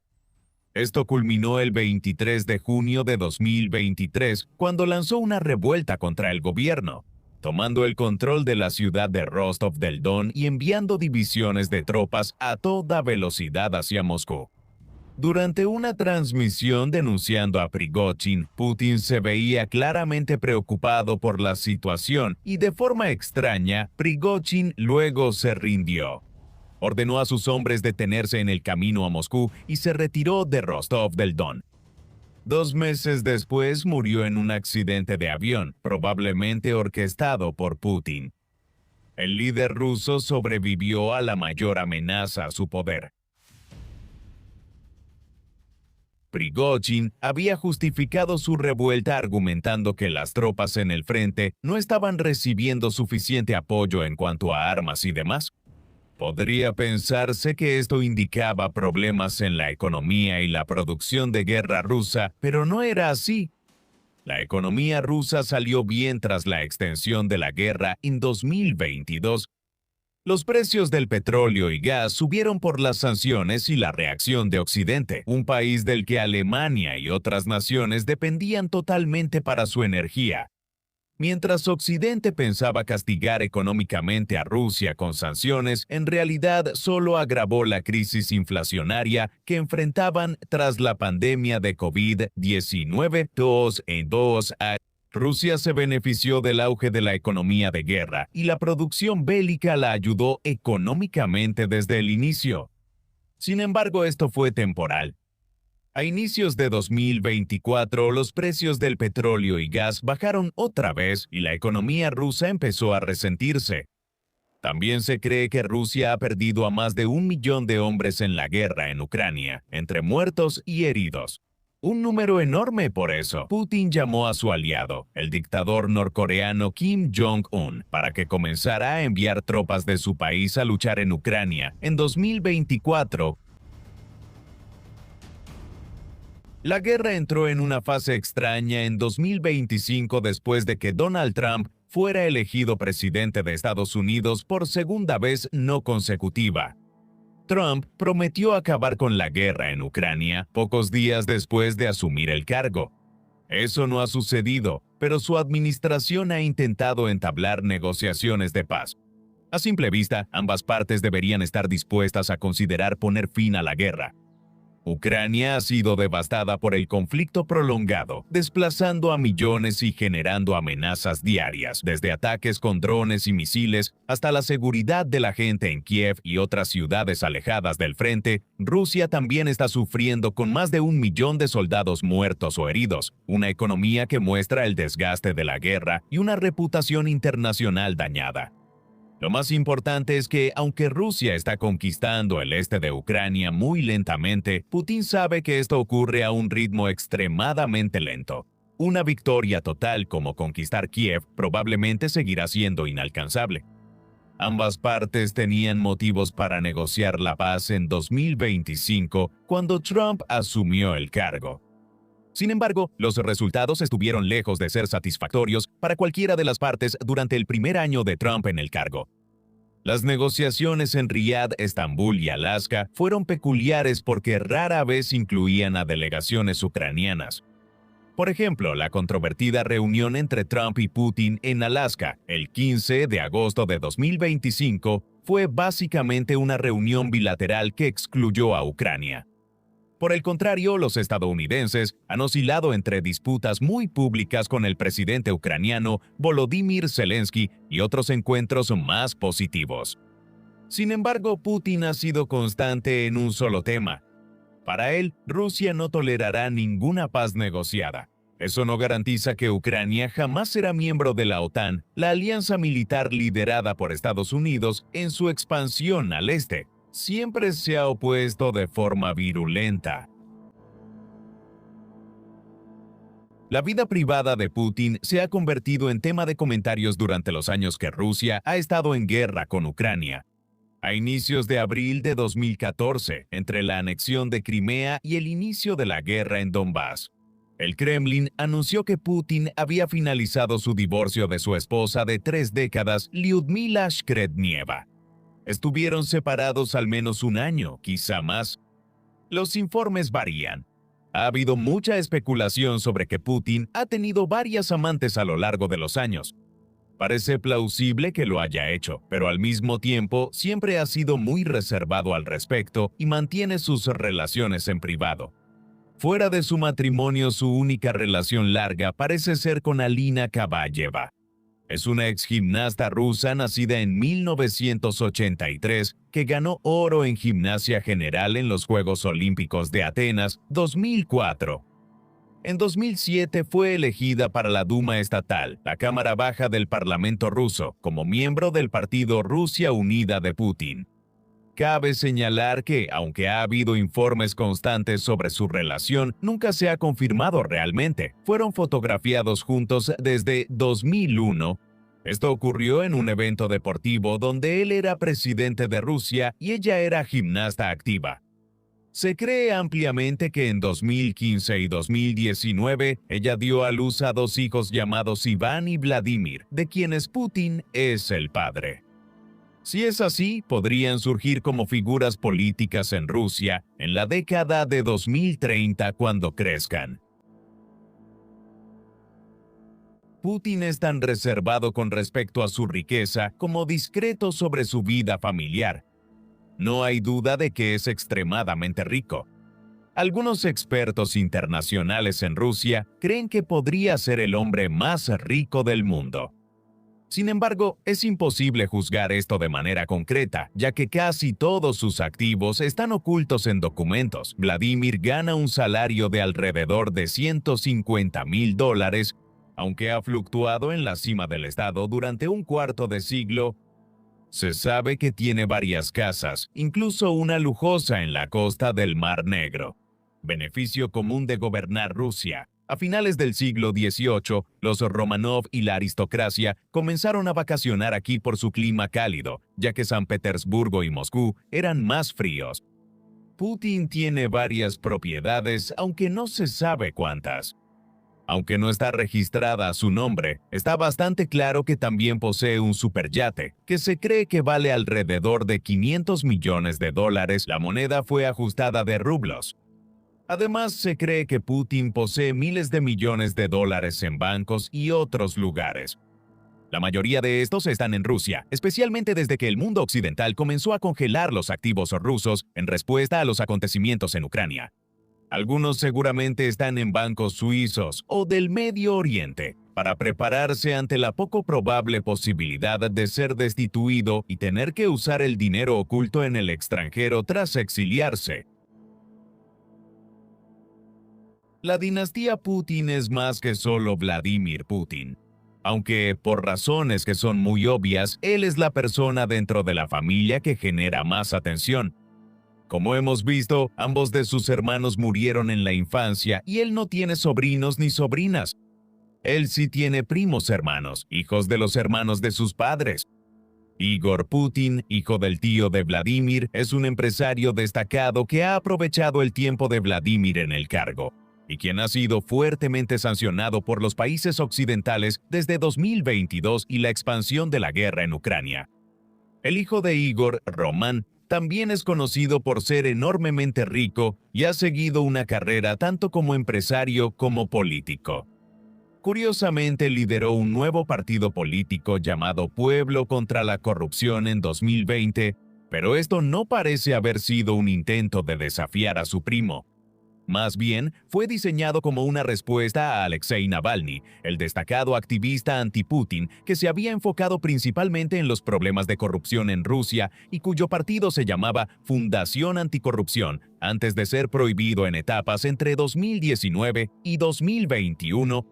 Esto culminó el 23 de junio de 2023, cuando lanzó una revuelta contra el gobierno, tomando el control de la ciudad de Rostov del Don y enviando divisiones de tropas a toda velocidad hacia Moscú. Durante una transmisión denunciando a Prigozhin, Putin se veía claramente preocupado por la situación y de forma extraña, Prigozhin luego se rindió. Ordenó a sus hombres detenerse en el camino a Moscú y se retiró de Rostov del Don. 2 meses después murió en un accidente de avión, probablemente orquestado por Putin. El líder ruso sobrevivió a la mayor amenaza a su poder. Prigozhin había justificado su revuelta argumentando que las tropas en el frente no estaban recibiendo suficiente apoyo en cuanto a armas y demás. Podría pensarse que esto indicaba problemas en la economía y la producción de guerra rusa, pero no era así. La economía rusa salió bien tras la extensión de la guerra en 2022. Los precios del petróleo y gas subieron por las sanciones y la reacción de Occidente, un país del que Alemania y otras naciones dependían totalmente para su energía. Mientras Occidente pensaba castigar económicamente a Rusia con sanciones, en realidad solo agravó la crisis inflacionaria que enfrentaban tras la pandemia de COVID-19. Rusia se benefició del auge de la economía de guerra y la producción bélica la ayudó económicamente desde el inicio. Sin embargo, esto fue temporal. A inicios de 2024, los precios del petróleo y gas bajaron otra vez y la economía rusa empezó a resentirse. También se cree que Rusia ha perdido a más de 1 millón de hombres en la guerra en Ucrania, entre muertos y heridos. Un número enorme por eso. Putin llamó a su aliado, el dictador norcoreano Kim Jong-un, para que comenzara a enviar tropas de su país a luchar en Ucrania. En 2024, la guerra entró en una fase extraña en 2025 después de que Donald Trump fuera elegido presidente de Estados Unidos por segunda vez no consecutiva. Trump prometió acabar con la guerra en Ucrania pocos días después de asumir el cargo. Eso no ha sucedido, pero su administración ha intentado entablar negociaciones de paz. A simple vista, ambas partes deberían estar dispuestas a considerar poner fin a la guerra. Ucrania ha sido devastada por el conflicto prolongado, desplazando a millones y generando amenazas diarias, desde ataques con drones y misiles hasta la seguridad de la gente en Kiev y otras ciudades alejadas del frente. Rusia también está sufriendo con más de 1 millón de soldados muertos o heridos, una economía que muestra el desgaste de la guerra y una reputación internacional dañada. Lo más importante es que, aunque Rusia está conquistando el este de Ucrania muy lentamente, Putin sabe que esto ocurre a un ritmo extremadamente lento. Una victoria total como conquistar Kiev probablemente seguirá siendo inalcanzable. Ambas partes tenían motivos para negociar la paz en 2025, cuando Trump asumió el cargo. Sin embargo, los resultados estuvieron lejos de ser satisfactorios para cualquiera de las partes durante el primer año de Trump en el cargo. Las negociaciones en Riad, Estambul y Alaska fueron peculiares porque rara vez incluían a delegaciones ucranianas. Por ejemplo, la controvertida reunión entre Trump y Putin en Alaska el 15 de agosto de 2025 fue básicamente una reunión bilateral que excluyó a Ucrania. Por el contrario, los estadounidenses han oscilado entre disputas muy públicas con el presidente ucraniano Volodymyr Zelensky y otros encuentros más positivos. Sin embargo, Putin ha sido constante en un solo tema. Para él, Rusia no tolerará ninguna paz negociada. Eso no garantiza que Ucrania jamás será miembro de la OTAN, la alianza militar liderada por Estados Unidos en su expansión al este. Siempre se ha opuesto de forma virulenta. La vida privada de Putin se ha convertido en tema de comentarios durante los años que Rusia ha estado en guerra con Ucrania. A inicios de abril de 2014, entre la anexión de Crimea y el inicio de la guerra en Donbass, el Kremlin anunció que Putin había finalizado su divorcio de su esposa de 3 décadas, Lyudmila Shkretnieva. Estuvieron separados al menos un año, quizá más. Los informes varían. Ha habido mucha especulación sobre que Putin ha tenido varias amantes a lo largo de los años. Parece plausible que lo haya hecho, pero al mismo tiempo siempre ha sido muy reservado al respecto y mantiene sus relaciones en privado. Fuera de su matrimonio, su única relación larga parece ser con Alina Kabayeva. Es una exgimnasta rusa nacida en 1983 que ganó oro en gimnasia general en los Juegos Olímpicos de Atenas 2004. En 2007 fue elegida para la Duma estatal, la Cámara Baja del Parlamento ruso, como miembro del partido Rusia Unida de Putin. Cabe señalar que, aunque ha habido informes constantes sobre su relación, nunca se ha confirmado realmente. Fueron fotografiados juntos desde 2001. Esto ocurrió en un evento deportivo donde él era presidente de Rusia y ella era gimnasta activa. Se cree ampliamente que en 2015 y 2019 ella dio a luz a 2 hijos llamados Iván y Vladimir, de quienes Putin es el padre. Si es así, podrían surgir como figuras políticas en Rusia en la década de 2030 cuando crezcan. Putin es tan reservado con respecto a su riqueza como discreto sobre su vida familiar. No hay duda de que es extremadamente rico. Algunos expertos internacionales en Rusia creen que podría ser el hombre más rico del mundo. Sin embargo, es imposible juzgar esto de manera concreta, ya que casi todos sus activos están ocultos en documentos. Vladimir gana un salario de alrededor de $150,000, aunque ha fluctuado en la cima del estado durante un cuarto de siglo. Se sabe que tiene varias casas, incluso una lujosa en la costa del Mar Negro. Beneficio común de gobernar Rusia. A finales del siglo XVIII, los Romanov y la aristocracia comenzaron a vacacionar aquí por su clima cálido, ya que San Petersburgo y Moscú eran más fríos. Putin tiene varias propiedades, aunque no se sabe cuántas. Aunque no está registrada su nombre, está bastante claro que también posee un superyate, que se cree que vale alrededor de $500 millones. La moneda fue ajustada de rublos. Además, se cree que Putin posee miles de millones de dólares en bancos y otros lugares. La mayoría de estos están en Rusia, especialmente desde que el mundo occidental comenzó a congelar los activos rusos en respuesta a los acontecimientos en Ucrania. Algunos seguramente están en bancos suizos o del Medio Oriente, para prepararse ante la poco probable posibilidad de ser destituido y tener que usar el dinero oculto en el extranjero tras exiliarse. La dinastía Putin es más que solo Vladimir Putin. Aunque, por razones que son muy obvias, él es la persona dentro de la familia que genera más atención. Como hemos visto, ambos de sus hermanos murieron en la infancia y él no tiene sobrinos ni sobrinas. Él sí tiene primos hermanos, hijos de los hermanos de sus padres. Igor Putin, hijo del tío de Vladimir, es un empresario destacado que ha aprovechado el tiempo de Vladimir en el cargo, y quien ha sido fuertemente sancionado por los países occidentales desde 2022 y la expansión de la guerra en Ucrania. El hijo de Igor, Roman, también es conocido por ser enormemente rico y ha seguido una carrera tanto como empresario como político. Curiosamente, lideró un nuevo partido político llamado Pueblo contra la Corrupción en 2020, pero esto no parece haber sido un intento de desafiar a su primo. Más bien, fue diseñado como una respuesta a Alexei Navalny, el destacado activista anti-Putin que se había enfocado principalmente en los problemas de corrupción en Rusia y cuyo partido se llamaba Fundación Anticorrupción, antes de ser prohibido en etapas entre 2019 y 2021.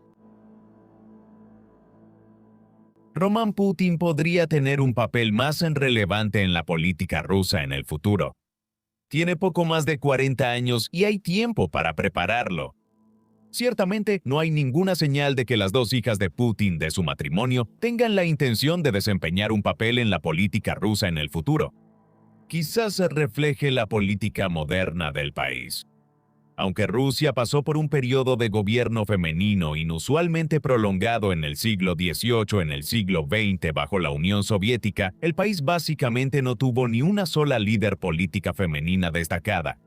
Roman Putin podría tener un papel más relevante en la política rusa en el futuro. Tiene poco más de 40 años y hay tiempo para prepararlo. Ciertamente, no hay ninguna señal de que las dos hijas de Putin de su matrimonio tengan la intención de desempeñar un papel en la política rusa en el futuro. Quizás se refleje la política moderna del país. Aunque Rusia pasó por un periodo de gobierno femenino inusualmente prolongado en el siglo XVIII en el siglo XX bajo la Unión Soviética, el país básicamente no tuvo ni una sola líder política femenina destacada.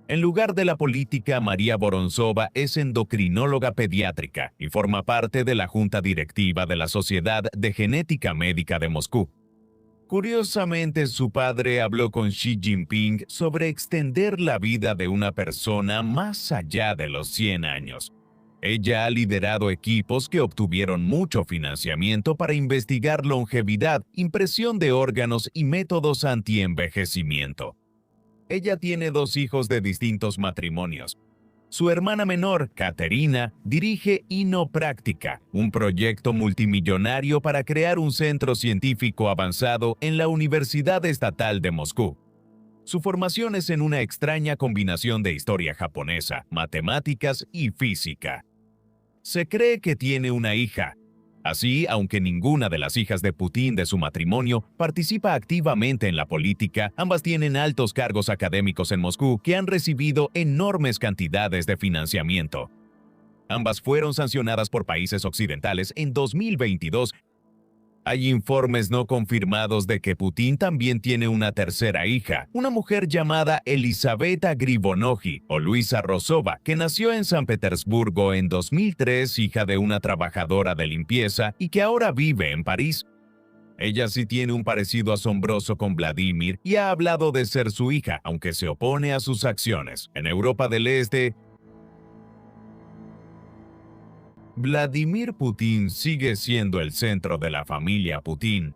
En lugar de la política, María Vorontsova es endocrinóloga pediátrica y forma parte de la junta directiva de la Sociedad de Genética Médica de Moscú. Curiosamente, su padre habló con Xi Jinping sobre extender la vida de una persona más allá de los 100 años. Ella ha liderado equipos que obtuvieron mucho financiamiento para investigar longevidad, impresión de órganos y métodos anti-envejecimiento. Ella tiene 2 hijos de distintos matrimonios. Su hermana menor, Katerina, dirige Inopráctica, un proyecto multimillonario para crear un centro científico avanzado en la Universidad Estatal de Moscú. Su formación es en una extraña combinación de historia japonesa, matemáticas y física. Se cree que tiene una hija. Así, aunque ninguna de las hijas de Putin de su matrimonio participa activamente en la política, ambas tienen altos cargos académicos en Moscú que han recibido enormes cantidades de financiamiento. Ambas fueron sancionadas por países occidentales en 2022. Hay informes no confirmados de que Putin también tiene una tercera hija, una mujer llamada Elisaveta Gribonoji o Luisa Rosova, que nació en San Petersburgo en 2003, hija de una trabajadora de limpieza y que ahora vive en París. Ella sí tiene un parecido asombroso con Vladimir y ha hablado de ser su hija, aunque se opone a sus acciones. En Europa del Este, Vladimir Putin sigue siendo el centro de la familia Putin.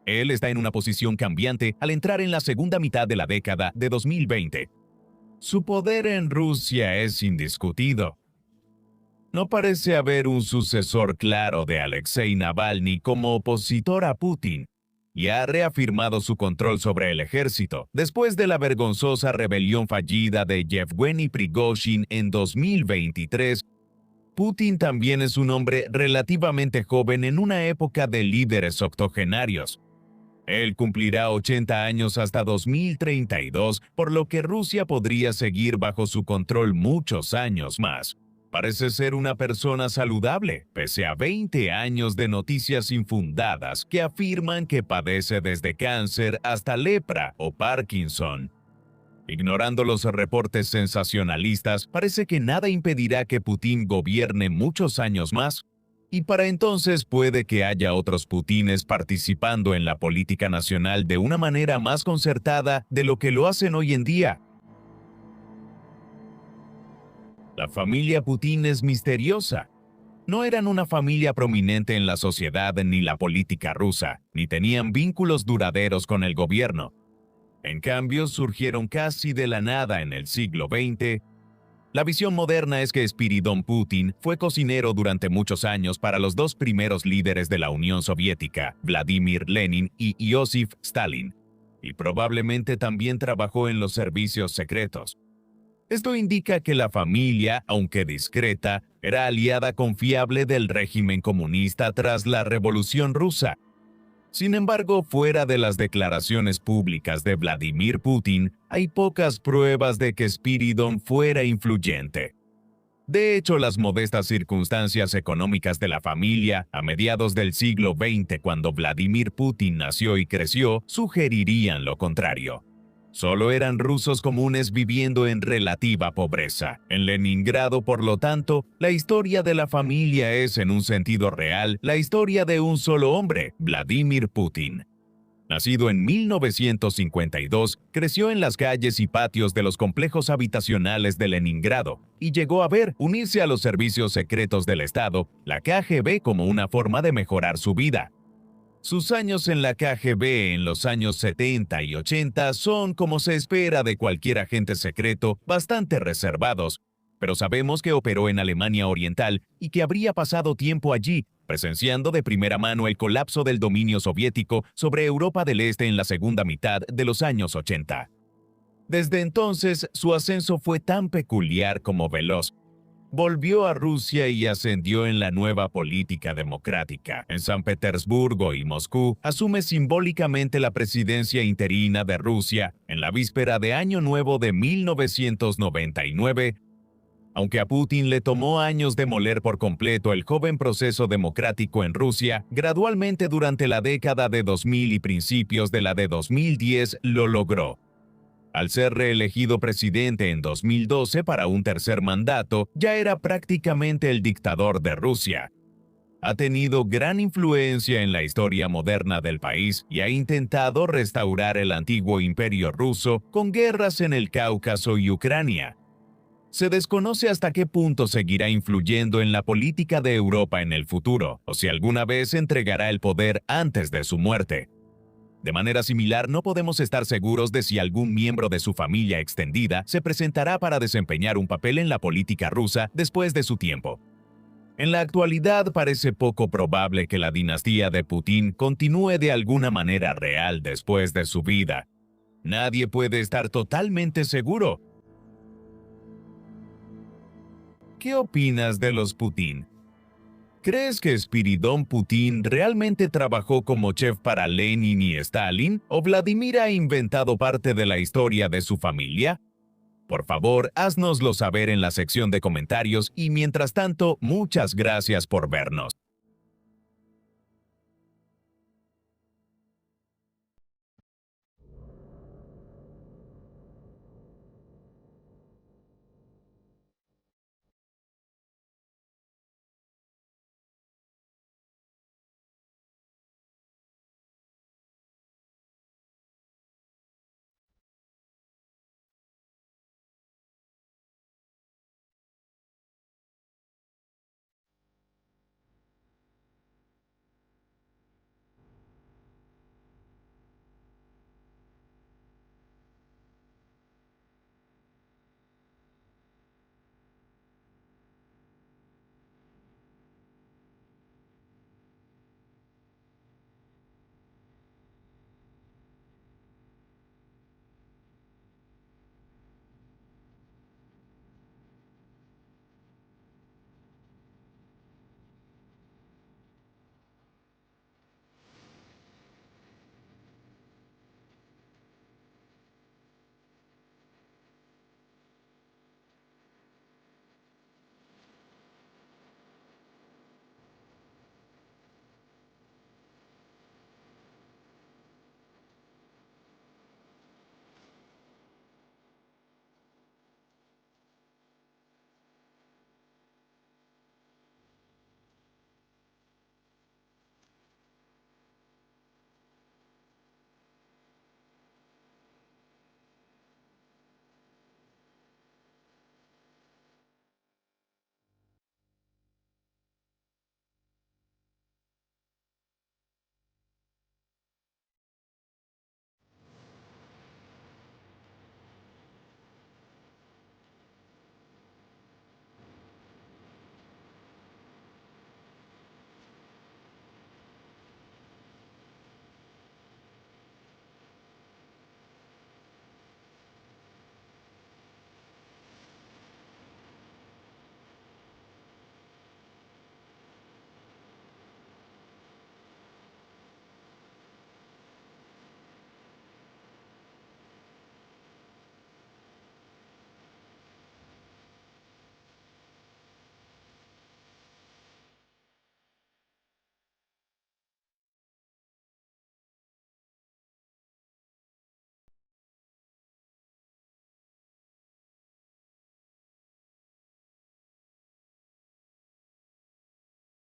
Él está en una posición cambiante al entrar en la segunda mitad de la década de 2020. Su poder en Rusia es indiscutido. No parece haber un sucesor claro de Alexei Navalny como opositor a Putin, y ha reafirmado su control sobre el ejército después de la vergonzosa rebelión fallida de Yevgeny Prigozhin en 2023. Putin también es un hombre relativamente joven en una época de líderes octogenarios. Él cumplirá 80 años hasta 2032, por lo que Rusia podría seguir bajo su control muchos años más. Parece ser una persona saludable, pese a 20 años de noticias infundadas que afirman que padece desde cáncer hasta lepra o Parkinson. Ignorando los reportes sensacionalistas, parece que nada impedirá que Putin gobierne muchos años más. Y para entonces puede que haya otros Putines participando en la política nacional de una manera más concertada de lo que lo hacen hoy en día. La familia Putin es misteriosa. No eran una familia prominente en la sociedad ni la política rusa, ni tenían vínculos duraderos con el gobierno. En cambio, surgieron casi de la nada en el siglo XX. La visión moderna es que Spiridon Putin fue cocinero durante muchos años para los dos primeros líderes de la Unión Soviética, Vladimir Lenin y Iosif Stalin, y probablemente también trabajó en los servicios secretos. Esto indica que la familia, aunque discreta, era aliada confiable del régimen comunista tras la Revolución Rusa. Sin embargo, fuera de las declaraciones públicas de Vladimir Putin, hay pocas pruebas de que Spiridon fuera influyente. De hecho, las modestas circunstancias económicas de la familia a mediados del siglo XX, cuando Vladimir Putin nació y creció, sugerirían lo contrario. Solo eran rusos comunes viviendo en relativa pobreza. En Leningrado, por lo tanto, la historia de la familia es, en un sentido real, la historia de un solo hombre, Vladimir Putin. Nacido en 1952, creció en las calles y patios de los complejos habitacionales de Leningrado y llegó a ver unirse a los servicios secretos del Estado, la KGB, como una forma de mejorar su vida. Sus años en la KGB en los años 70 y 80 son, como se espera de cualquier agente secreto, bastante reservados, pero sabemos que operó en Alemania Oriental y que habría pasado tiempo allí, presenciando de primera mano el colapso del dominio soviético sobre Europa del Este en la segunda mitad de los años 80. Desde entonces, su ascenso fue tan peculiar como veloz. Volvió a Rusia y ascendió en la nueva política democrática. En San Petersburgo y Moscú, asume simbólicamente la presidencia interina de Rusia en la víspera de Año Nuevo de 1999. Aunque a Putin le tomó años demoler por completo el joven proceso democrático en Rusia, gradualmente durante la década de 2000 y principios de la de 2010 lo logró. Al ser reelegido presidente en 2012 para un tercer mandato, ya era prácticamente el dictador de Rusia. Ha tenido gran influencia en la historia moderna del país y ha intentado restaurar el antiguo imperio ruso con guerras en el Cáucaso y Ucrania. Se desconoce hasta qué punto seguirá influyendo en la política de Europa en el futuro, o si alguna vez entregará el poder antes de su muerte. De manera similar, no podemos estar seguros de si algún miembro de su familia extendida se presentará para desempeñar un papel en la política rusa después de su tiempo. En la actualidad parece poco probable que la dinastía de Putin continúe de alguna manera real después de su vida. Nadie puede estar totalmente seguro. ¿Qué opinas de los Putin? ¿Crees que Spiridon Putin realmente trabajó como chef para Lenin y Stalin, o Vladimir ha inventado parte de la historia de su familia? Por favor, háznoslo saber en la sección de comentarios y mientras tanto, muchas gracias por vernos.